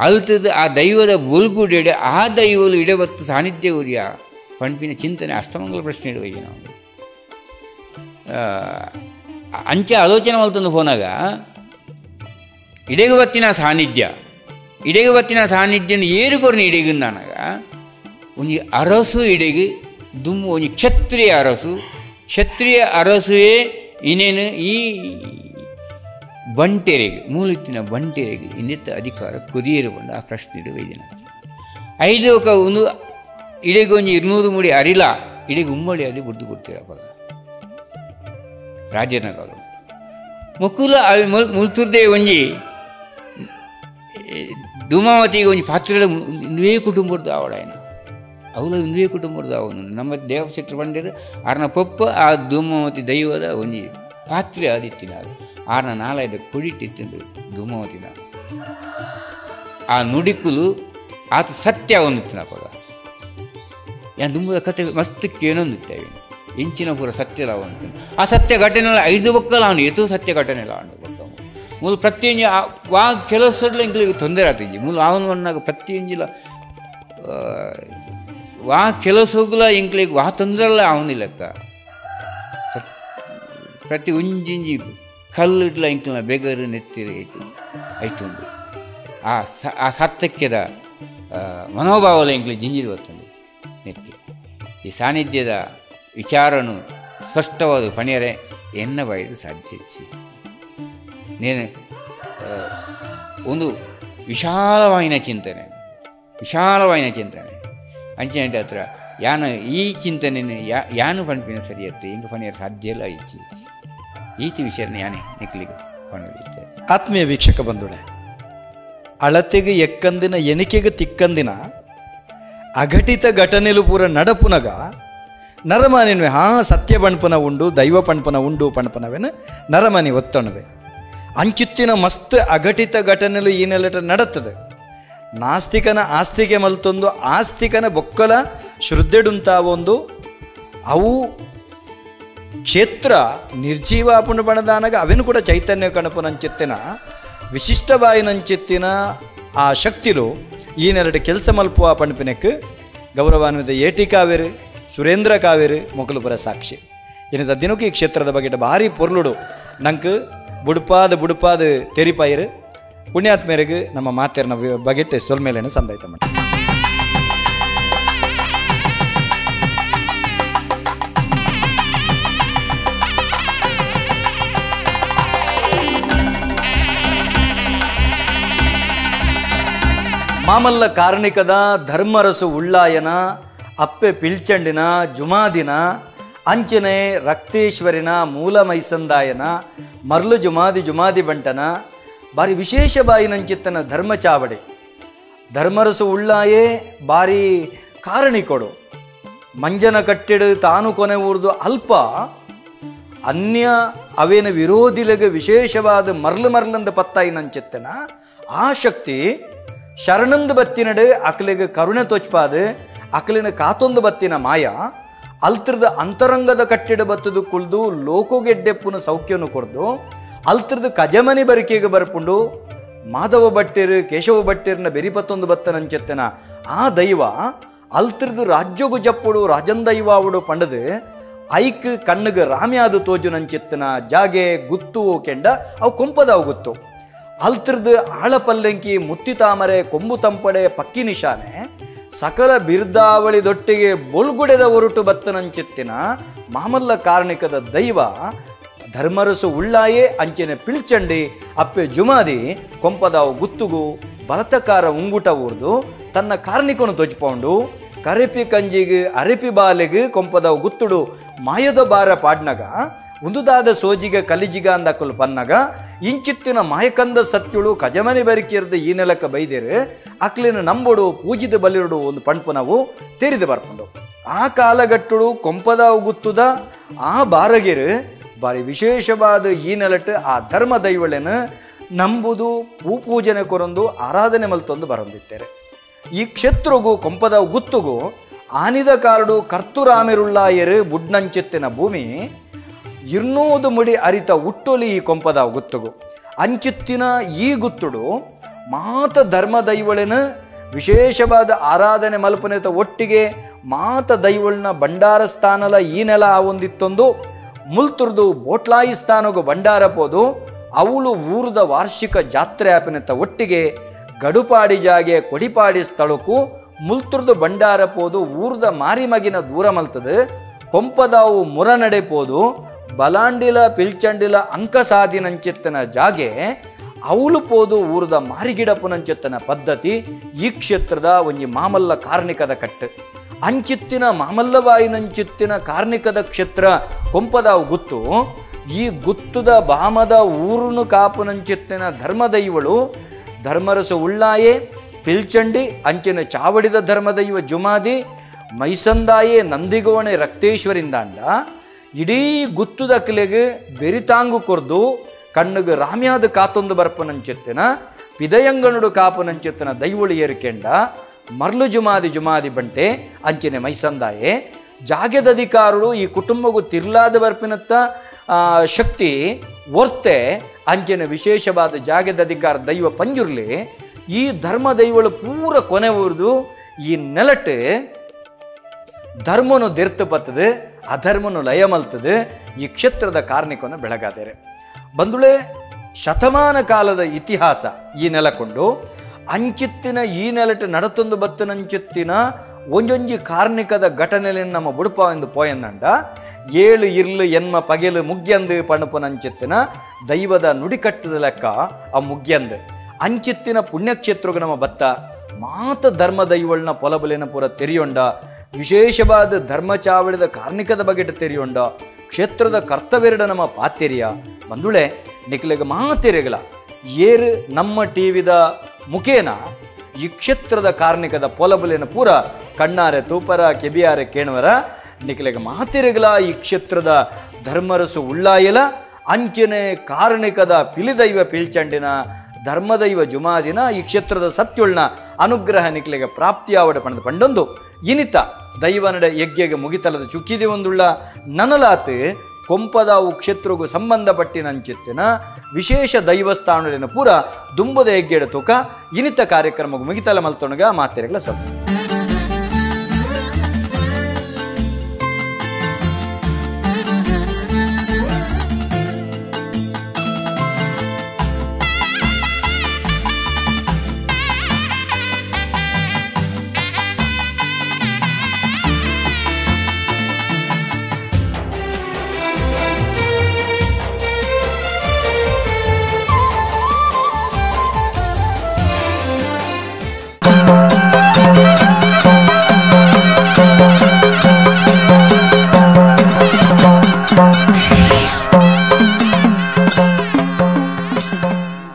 ಅಲ್ತದ ಆ ದೈವದ ಬುಳ್ಗುಡೇಡು ಆ ದೈವಲು ಇಡಬತ್ತು ಸಾನ್ನಿಧ್ಯ ಉರಿಯ ಪಂಪಿನ ಚಿಂತನೆ ಅಷ್ಟಮಂಗಲ ಪ್ರಶ್ನೆ ಇಡುವೀಗ ನಾವು ಅಂಚೆ ಆಲೋಚನೆ ಮಲ್ತಂದು ಫೋನಾಗ ಇಡೆಗೆ ಬತ್ತಿನ ಸಾನ್ನಿಧ್ಯನ ಏರುಕೊರ್ನಿ ಇಡೆಗಿಂದಾನಾಗ ಒಂಜಿ ಅರಸು ಇಡೆಗೆ ದುಮ್ಮು ಒಂಜಿ ಕ್ಷತ್ರಿಯ ಅರಸುವೇ ಇನ್ನೇನು ಈ ಬಂಟೆರೆಗೆ ಮೂಲಿತ್ತಿನ ಬಂಟೆರೆಗೆ ಇನ್ನೆತ್ತ ಅಧಿಕಾರ ಕುದಿಯರು ಬಂದು ಆ ಪ್ರಶ್ನೆ ಇಡುವೈದಿನ 5 ಒಂದು ಇಡೆಗೆ ಒಂಜಿ 200 ಮುಡಿ ಅರಿಲ ಇಡೆಗೆ ಉಮ್ಮಡಿ ಅದು ಬುಡ್ದು ಕೊಡ್ತೀರಪ್ಪ ರಾಜನಗರ ಮುಕುಲ ಮುಲ್ತುರ್ದೆ ಒಂಜಿ ಧೂಮಾವತಿಗೆ ಒಂಜಿ ಪಾತ್ರೆ ಇಂದುವೇ ಕುಟುಂಬದ ಆವಡಾಯನ ಅವಳು ಇಂದುವೇ ಕುಟುಂಬದ ಅವನು ನಮ್ಮ ದೇವಶೆಟ್ಟರು ಬಂದಿರು ಆರ್ನ ಪಪ್ಪ ಆ ಧೂಮಾವತಿ ದೈವದ ಒಂಜಿ ಪಾತ್ರೆ ಆದಿತ್ತಿನ ಆರ್ನ ನಾಲಯದ ಕುಡಿಟ್ಟಿತ್ತು ಧೂಮಾವತಿನ ಆ ನುಡಿಕುಲು ಆತ ಸತ್ಯ ಒಂದಿತ್ತಿನಪ್ಪಾಗ ಯಾನ್ ದುಂಬದ ಕತೆ ಮಸ್ತ್ ಕೇಳೊಂದಿತ್ತೇವೆ ಎಂಚಿನ ಪೂರ ಸತ್ಯದ ಅವಂತ ಆ ಸತ್ಯ ಘಟನೆಲ್ಲ 5 ಬೊಕ್ಕಲ ಅವನು ಎತ್ತು ಸತ್ಯ ಘಟನೆಲ್ಲ ಅವನು ಮೂಲ ಪ್ರತಿಯೊಂದು ವಾ ಕೆಲಸದಲ್ಲಿ ಇಂಕ್ಲಿಗೆ ತೊಂದರೆ ಆಗ್ತಿದ್ವಿ ಮೂಲ ಅವನು ಅನ್ನಾಗ ಪ್ರತಿಯೊಂದಿಲ್ಲ ವಾ ಕೆಲಸಗಳ ಇಂಕ್ಲಿಗೆ ವಾ ತೊಂದರೆಲ್ಲ ಅವನಿಲ್ಲಕ್ಕ ಪ್ರತಿ ಉಂಜಿಂಜಿ ಕಲ್ಲಿಡ್ಲ ಇಂಕ್ಲನ ಬೆಗರು ನೆತ್ತಿರಿ ಐತುಂಡು ಆ ಸತ್ಯದ ಮನೋಭಾವಲ ಇಂಕ್ಲಿ ಜಿಂಜಿದು ಬರ್ತಂದು ನೆತ್ತಿ ಈ ಸಾನ್ನಿಧ್ಯದ ವಿಚಾರನು ಸ್ಪಷ್ಟವಾದ ಪಣಿಯರೆ ಎನ್ನ ಬಾಯಿದು ಸಾಧ್ಯ ಹೆಚ್ಚಿ ನೇನು ಒಂದು ವಿಶಾಲವಾಯಿನ ಚಿಂತನೆ ಅಂಚೆ ಹತ್ರ ಯಾನು ಈ ಚಿಂತನೆ ಯಾನು ಪಂಪಿನ ಸರಿಯತ್ತೆ ಹಿಂಗೆ ಪಣಿಯರು ಸಾಧ್ಯ ಇಲ್ಲ ಇಚ್ಚಿ ಈತಿ ವಿಷಯನ ಯಾನೇ ನಿಕ್ಲಿಗೆ ಪಣಿರುತ್ತೆ. ಆತ್ಮೀಯ ವೀಕ್ಷಕ ಬಂಧುಳೆ, ಅಳತೆಗೆ ಎಕ್ಕಂದಿನ ಎಣಿಕೆಗೆ ತಿಕ್ಕಂದಿನ ಅಘಟಿತ ಘಟನೆಲು ಪೂರ ನಡಪುನಗ ನರಮನಿನ್ವೆ ಸತ್ಯ ಪಣ್ಪನ ಉಂಡು ದೈವ ಪಣ್ಪನ ಉಂಡು ಪಣ್ಪನವೇನು ನರಮನಿ ಒತ್ತಣವೆ ಅಂಚುತ್ತಿನ ಮಸ್ತ್ ಅಘಟಿತ ಘಟನೆಲು ಈ ನೆಲೆಟ ನಡತ್ತದೆ. ನಾಸ್ತಿಕನ ಆಸ್ತಿಕೆ ಮಲ್ತೊಂದು ಆಸ್ತಿಕನ ಬೊಕ್ಕಲ ಶ್ರದ್ಧೆಡುಂತಾವೊಂದು ಅವು ಕ್ಷೇತ್ರ ನಿರ್ಜೀವಾಪುಣ ಬಣದಾನಾಗ ಅವೇನು ಕೂಡ ಚೈತನ್ಯ ಕಣಪುನಂಚಿತ್ತಿನ ವಿಶಿಷ್ಟವಾಯಿನಂಚಿತ್ತಿನ ಆ ಶಕ್ತಿಲು ಈ ನೆರಡು ಕೆಲಸ ಮಲ್ಪುವ ಪಣಪಿನಕ್ಕೆ ಗೌರವಾನ್ವಿತ ಏಟಿ ಕಾವೇರಿ ಸುರೇಂದ್ರ ಕಾವೇರಿ ಮೊಕಲುಪುರ ಸಾಕ್ಷಿ ಏನಿದ ದಿನಕ್ಕೆ ಈ ಕ್ಷೇತ್ರದ ಬಗ್ಗೆ ಭಾರಿ ಪೊರ್ಲುಡು ನಂಗೆ ಬುಡುಪಾದ ತೆರಿಪಾಯಿರು ಪುಣ್ಯಾತ್ಮೇರೆಗೆ ನಮ್ಮ ಮಾತೇರನ ಬಗೆಟ್ ಸೊಲ್ಮೇಲೇನೆ ಸಂದಾಯ್ತ ಮಾಡಿ. ಮಾಮಲ್ಲ ಕಾರ್ಣಿಕದ ಧರ್ಮರಸು ಉಳ್ಳಾಯನ ಅಪ್ಪೆ ಪಿಲ್ಚಂಡಿನ ಜುಮಾದಿನ ಅಂಚನೆ ರಕ್ತೇಶ್ವರಿನ ಮೂಲ ಮೈಸಂದಾಯನ ಮರ್ಲು ಜುಮಾದಿ ಬಂಟನ ಬಾರಿ ವಿಶೇಷ ಬಾಯಿನಂಚಿತ್ತನ ಧರ್ಮ ಚಾವಡಿ ಧರ್ಮರಸು ಉಳ್ಳಾಯೇ ಬಾರಿ ಕಾರಣಿಕೊಡು ಮಂಜನ ಕಟ್ಟಿಡು ತಾನು ಕೊನೆ ಊರ್ದು ಅಲ್ಪ ಅನ್ಯ ಅವೇನ ವಿರೋಧಿಲೆಗೆ ವಿಶೇಷವಾದ ಮರ್ಲಂದ ಪತ್ತಾಯಿನಂಚಿತ್ತನ ಆ ಶಕ್ತಿ ಶರಣಂದು ಬತ್ತಿನಡೆ ಅಕ್ಲಿಗೆ ಕರುಣೆ ತೋಚ್ಪಾದು ಅಕ್ಲಿನ ಕಾತೊಂದು ಬತ್ತಿನ ಮಾಯ ಅಲ್ತ್ರದ ಅಂತರಂಗದ ಕಟ್ಟಿಡ ಬತ್ತದು ಕುಳ್ದು ಲೋಕೋಗೆಡ್ಡೆಪ್ಪುನ ಸೌಖ್ಯನು ಕೊಡ್ದು ಅಲ್ತ್ರದ ಕಜಮನಿ ಬರಿಕೆಗೆ ಬರ್ಪುಂಡು ಮಾಧವ ಭಟ್ಟಿರು ಕೇಶವ ಭಟ್ಟಿರ್ನ ಬೆರಿಪತ್ತೊಂದು ಬತ್ತನಂಚೆತ್ತನ ಆ ದೈವ ಅಲ್ತ್ರದ ರಾಜ್ಯಗು ಜಪ್ಪುಡು ರಾಜನ್ ದೈವ ಅವಡು ಪಂಡದು ಐಕ್ ಕಣ್ಣಿಗೆ ರಾಮ್ಯಾದು ತೋಜು ನಂಚೆತ್ತನ ಜಾಗೆ ಗುತ್ತು ಕೆಂಡ ಅವು ಕೊಂಪದವು ಗುತ್ತು ಅಲ್ತ್ರದ ಆಳಪಲ್ಲಂಕಿ ಮುತ್ತಿ ತಾಮರೆ ಕೊಂಬು ತಂಪಡೆ ಪಕ್ಕಿ ನಿಶಾನೆ ಸಕಲ ಬಿರ್ದಾವಳಿದೊಟ್ಟಿಗೆ ಬೊಲ್ಗುಡೆದ ಹೊರಟು ಬತ್ತನಂಚಿತ್ತಿನ ಮಾಮಲ್ಲ ಕಾರ್ಣಿಕದ ದೈವ ಧರ್ಮರಸು ಉಳ್ಳಾಯೇ ಅಂಚೆನೆ ಪಿಳ್ಚಂಡಿ ಅಪ್ಪೆ ಜುಮಾದಿ ಕೊಂಪದಾವು ಗುತ್ತುಗು ಬಲತಕಾರ ಉಂಗುಟ ಊರ್ದು ತನ್ನ ಕಾರ್ಣಿಕನು ತೊಚ್ಕೊಂಡು ಕರೆಪಿ ಕಂಜಿಗೆ ಅರೆಪಿ ಬಾಲೆಗೆ ಕೊಂಪದಾವು ಗುತ್ತುಡು ಮಾಯದ ಬಾರ ಪಾಡ್ನಗ ಉಂದುದಾದ ಸೋಜಿಗೆ ಕಲಿಜಿಗ ಅಂದಕ್ಕಲು ಪನ್ನಗ ಇಂಚಿತ್ತಿನ ಮಾಯಕಂದ ಸತ್ಯುಳು ಕಜಮನಿ ಬರಿಕಿರ್ದು ಈ ನೆಲಕ್ಕೆ ಬೈದೇರು ಅಕ್ಲಿನ ನಂಬುಡು ಪೂಜಿದ ಬಲಿರುಡು ಒಂದು ಪಂಪು ನಾವು ತೆರೆದು ಬರ್ಕೊಂಡು ಆ ಕಾಲಗಟ್ಟುಡು ಕೊಂಪದಾವು ಗುತ್ತುದ ಆ ಬಾರಗಿರು ಬಾರಿ ವಿಶೇಷವಾದ ಈ ನೆಲಟ್ಟು ಆ ಧರ್ಮ ದೈವಳನ್ನು ನಂಬುದು ಪೂಜನೆ ಕೊರೊಂದು ಆರಾಧನೆ ಮಲ್ತೊಂದು ಬರಂದಿತ್ತೇರೆ ಈ ಕ್ಷೇತ್ರಗೂ ಕೊಂಪದಾವು ಗುತ್ತುಗೂ ಆನಿದ ಕಾರಡು ಕರ್ತುರಾಮಿರುಳ್ಳಾಯರು ಬುಡ್ನಂಚಿತ್ತಿನ ಭೂಮಿ ಇರ್ನೂದು ಮುಡಿ ಅರಿತ ಉಟ್ಟೊಲಿ ಈ ಕೊಂಪದಾವು ಗುತ್ತುಗು ಅಂಚಿತ್ತಿನ ಈ ಗುತ್ತುಡು ಮಾತ ಧರ್ಮ ದೈವಳನ ವಿಶೇಷವಾದ ಆರಾಧನೆ ಮಲ್ಪನೆತ ಒಟ್ಟಿಗೆ ಮಾತ ದೈವಳನ ಭಂಡಾರ ಸ್ಥಾನಲ ಈ ನೆಲ ಆವೊಂದಿತ್ತೊಂದು ಮುಲ್ತುರ್ದು ಬೋಟ್ಲಾಯಿ ಸ್ಥಾನಗೂ ಭಂಡಾರ ಪೋದು ಅವಳು ಊರದ ವಾರ್ಷಿಕ ಜಾತ್ರೆ ಆಪಿನತ ಒಟ್ಟಿಗೆ ಗಡುಪಾಡಿ ಜಾಗೆ ಕೊಡಿಪಾಡಿ ಸ್ಥಳಕ್ಕೂ ಮುಲ್ತುರ್ದು ಭಂಡಾರ ಪೋದು ಊರದ ಮಾರಿಮಗಿನ ದೂರ ಮಲ್ತದೆ ಕೊಂಪದಾವು ಮುರ ನಡೆಪೋದು ಬಲಾಂಡಿಲ ಪಿಲ್ಚಂಡಿಲ ಅಂಕ ಸಾಧಿನಂಚಿತ್ತನ ಜಾಗೆ ಅವಳು ಪೋದು ಊರದ ಮಾರಿಗಿಡಪುನಂಚಿತ್ತನ ಪದ್ಧತಿ ಈ ಕ್ಷೇತ್ರದ ಒಂಜಿ ಮಾಮಲ್ಲ ಕಾರ್ಣಿಕದ ಕಟ್ಟು ಅಂಚಿತ್ತಿನ ಮಾಮಲ್ಲವಾಯಿನಂಚಿತ್ತಿನ ಕಾರ್ಣಿಕದ ಕ್ಷೇತ್ರ ಕೊಂಪದಾವು ಗುತ್ತು ಈ ಗುತ್ತುದ ಬಾಮದ ಊರುನು ಕಾಪುನಂಚಿತ್ತಿನ ಧರ್ಮದೈವಳು ಧರ್ಮರಸು ಉಳ್ಳಾಯೇ ಪಿಲ್ಚಂಡಿ ಅಂಚಿನ ಚಾವಡಿದ ಧರ್ಮದೈವ ಜುಮಾದಿ ಮೈಸಂದಾಯೇ ನಂದಿಗೋಣೆ ರಕ್ತೇಶ್ವರಿಂದಾಂಡ ಇಡೀ ಗುತ್ತುದ ಕಿಲೆಗೆ ಬೆರಿತಾಂಗು ಕೊರ್ದು ಕಣ್ಣಿಗೆ ರಾಮ್ಯಾದ ಕಾತೊಂದು ಬರ್ಪನಂಚಿತ್ತಿನ ಪಿದಯಂಗನುಡು ಕಾಪುನಂಚಿತ್ತಿನ ದೈವಳು ಏರಿಕೆಂಡ ಮರ್ಲು ಜುಮಾದಿ ಬಂಟೆ ಅಂಚಿನ ಮೈಸಂದಾಯೇ ಜಾಗೆದಧಿಕಾರಳು ಈ ಕುಟುಂಬಗೂ ತಿರ್ಲಾದ ಬರ್ಪಿನತ್ತ ಶಕ್ತಿ ಒರ್ತೆ ಅಂಚಿನ ವಿಶೇಷವಾದ ಜಾಗೆದಧಿಕಾರ ದೈವ ಪಂಜುರ್ಲಿ ಈ ಧರ್ಮ ದೈವಳು ಪೂರ ಕೊನೆ ಊರ್ದು ಈ ನೆಲಟ್ಟು ಧರ್ಮನು ದೆರ್ತು ಬರ್ತದೆ ಅಧರ್ಮನು ಲಯ ಮಲ್ತದೆ ಈ ಕ್ಷೇತ್ರದ ಕಾರ್ಣಿಕವನ್ನು ಬೆಳಗಾದರೆ ಬಂದುಳೆ ಶತಮಾನ ಕಾಲದ ಇತಿಹಾಸ ಈ ನೆಲಕೊಂಡು ಅಂಚಿತ್ತಿನ ಈ ನೆಲಟ್ಟು ನಡತೊಂದು ಬತ್ತನಂಚಿತ್ತಿನ ಒಂಜೊಂಜಿ ಕಾರ್ಣಿಕದ ಘಟನೆಯನ್ನು ನಮ್ಮ ಬುಡುಪ ಎಂದು ಪೋಯನ್ನಂಡ ಏಳು ಇರ್ಲು ಎನ್ಮ ಪಗೆಲು ಮುಗ್ಯಂದು ಪಣಪನಂಚಿತ್ತಿನ ದೈವದ ನುಡಿಕಟ್ಟದ ಲೆಕ್ಕ ಆ ಮುಗ್ಯಂದು ಅಂಚಿತ್ತಿನ ಪುಣ್ಯಕ್ಷೇತ್ರಗೂ ನಮ್ಮ ಬತ್ತ ಮಾತ ಧರ್ಮ ದೈವಳನ್ನ ಪೊಲಬಲಿನ ಪೂರ ತೆರೆಯೊಂಡ ವಿಶೇಷವಾದ ಧರ್ಮ ಚಾವಡಿದ ಕಾರ್ಣಿಕದ ಬಗೆಟ್ ತೆರೆಯೊಂಡ ಕ್ಷೇತ್ರದ ಕರ್ತವ್ಯರಡ ನಮ್ಮ ಪಾತೆರಿಯ ಬಂದುಳೆ ನಿಕ್ಲೆಗ ಮಾತೆರೆಗಳ ಏರು ನಮ್ಮ ಟಿವಿದ ಮುಖೇನ ಈ ಕ್ಷೇತ್ರದ ಕಾರ್ಣಿಕದ ಪೊಲಬಲಿನ ಪೂರ ಕಣ್ಣಾರೆ ತೂಪರ ಕೆಬಿಯಾರೆ ಕೇಣವರ ನಿಕ್ಲೆಗ ಮಾತೆರೆಗಳ ಈ ಕ್ಷೇತ್ರದ ಧರ್ಮರಸು ಉಳ್ಳಾಯಲ ಅಂಚನೆ ಕಾರ್ಣಿಕದ ಪಿಲಿದೈವ ಪಿಲ್ಚಂಡಿನ ಧರ್ಮದೈವ ಜುಮಾದಿನ ಈ ಕ್ಷೇತ್ರದ ಸತ್ಯುಳ್ನ ಅನುಗ್ರಹ ನಿಕ್ಲೆಗೆ ಪ್ರಾಪ್ತಿಯಾವಡ ಪಣದ ಪಂಡೊಂದು ಇನಿತ ದೈವನಡ ಯಜ್ಞಗೆ ಮುಗಿತಲದ ಚುಕ್ಕಿದೆ ಒಂದುಳ್ಳ ನನಲಾತ್ ಕೊಂಪದಾವು ಕ್ಷೇತ್ರಗೂ ಸಂಬಂಧಪಟ್ಟಿನಂಚಿತ್ತಿನ ವಿಶೇಷ ದೈವಸ್ಥಾನದ ಪೂರ ದುಂಬದ ಯಜ್ಞದ ತೂಕ ಇನಿತ ಕಾರ್ಯಕ್ರಮಗೂ ಮುಗಿತಲ ಮಲ್ತೊಣಗ ಮಾತೆರೆಗಳ ಸಭೆ ನಮಃ.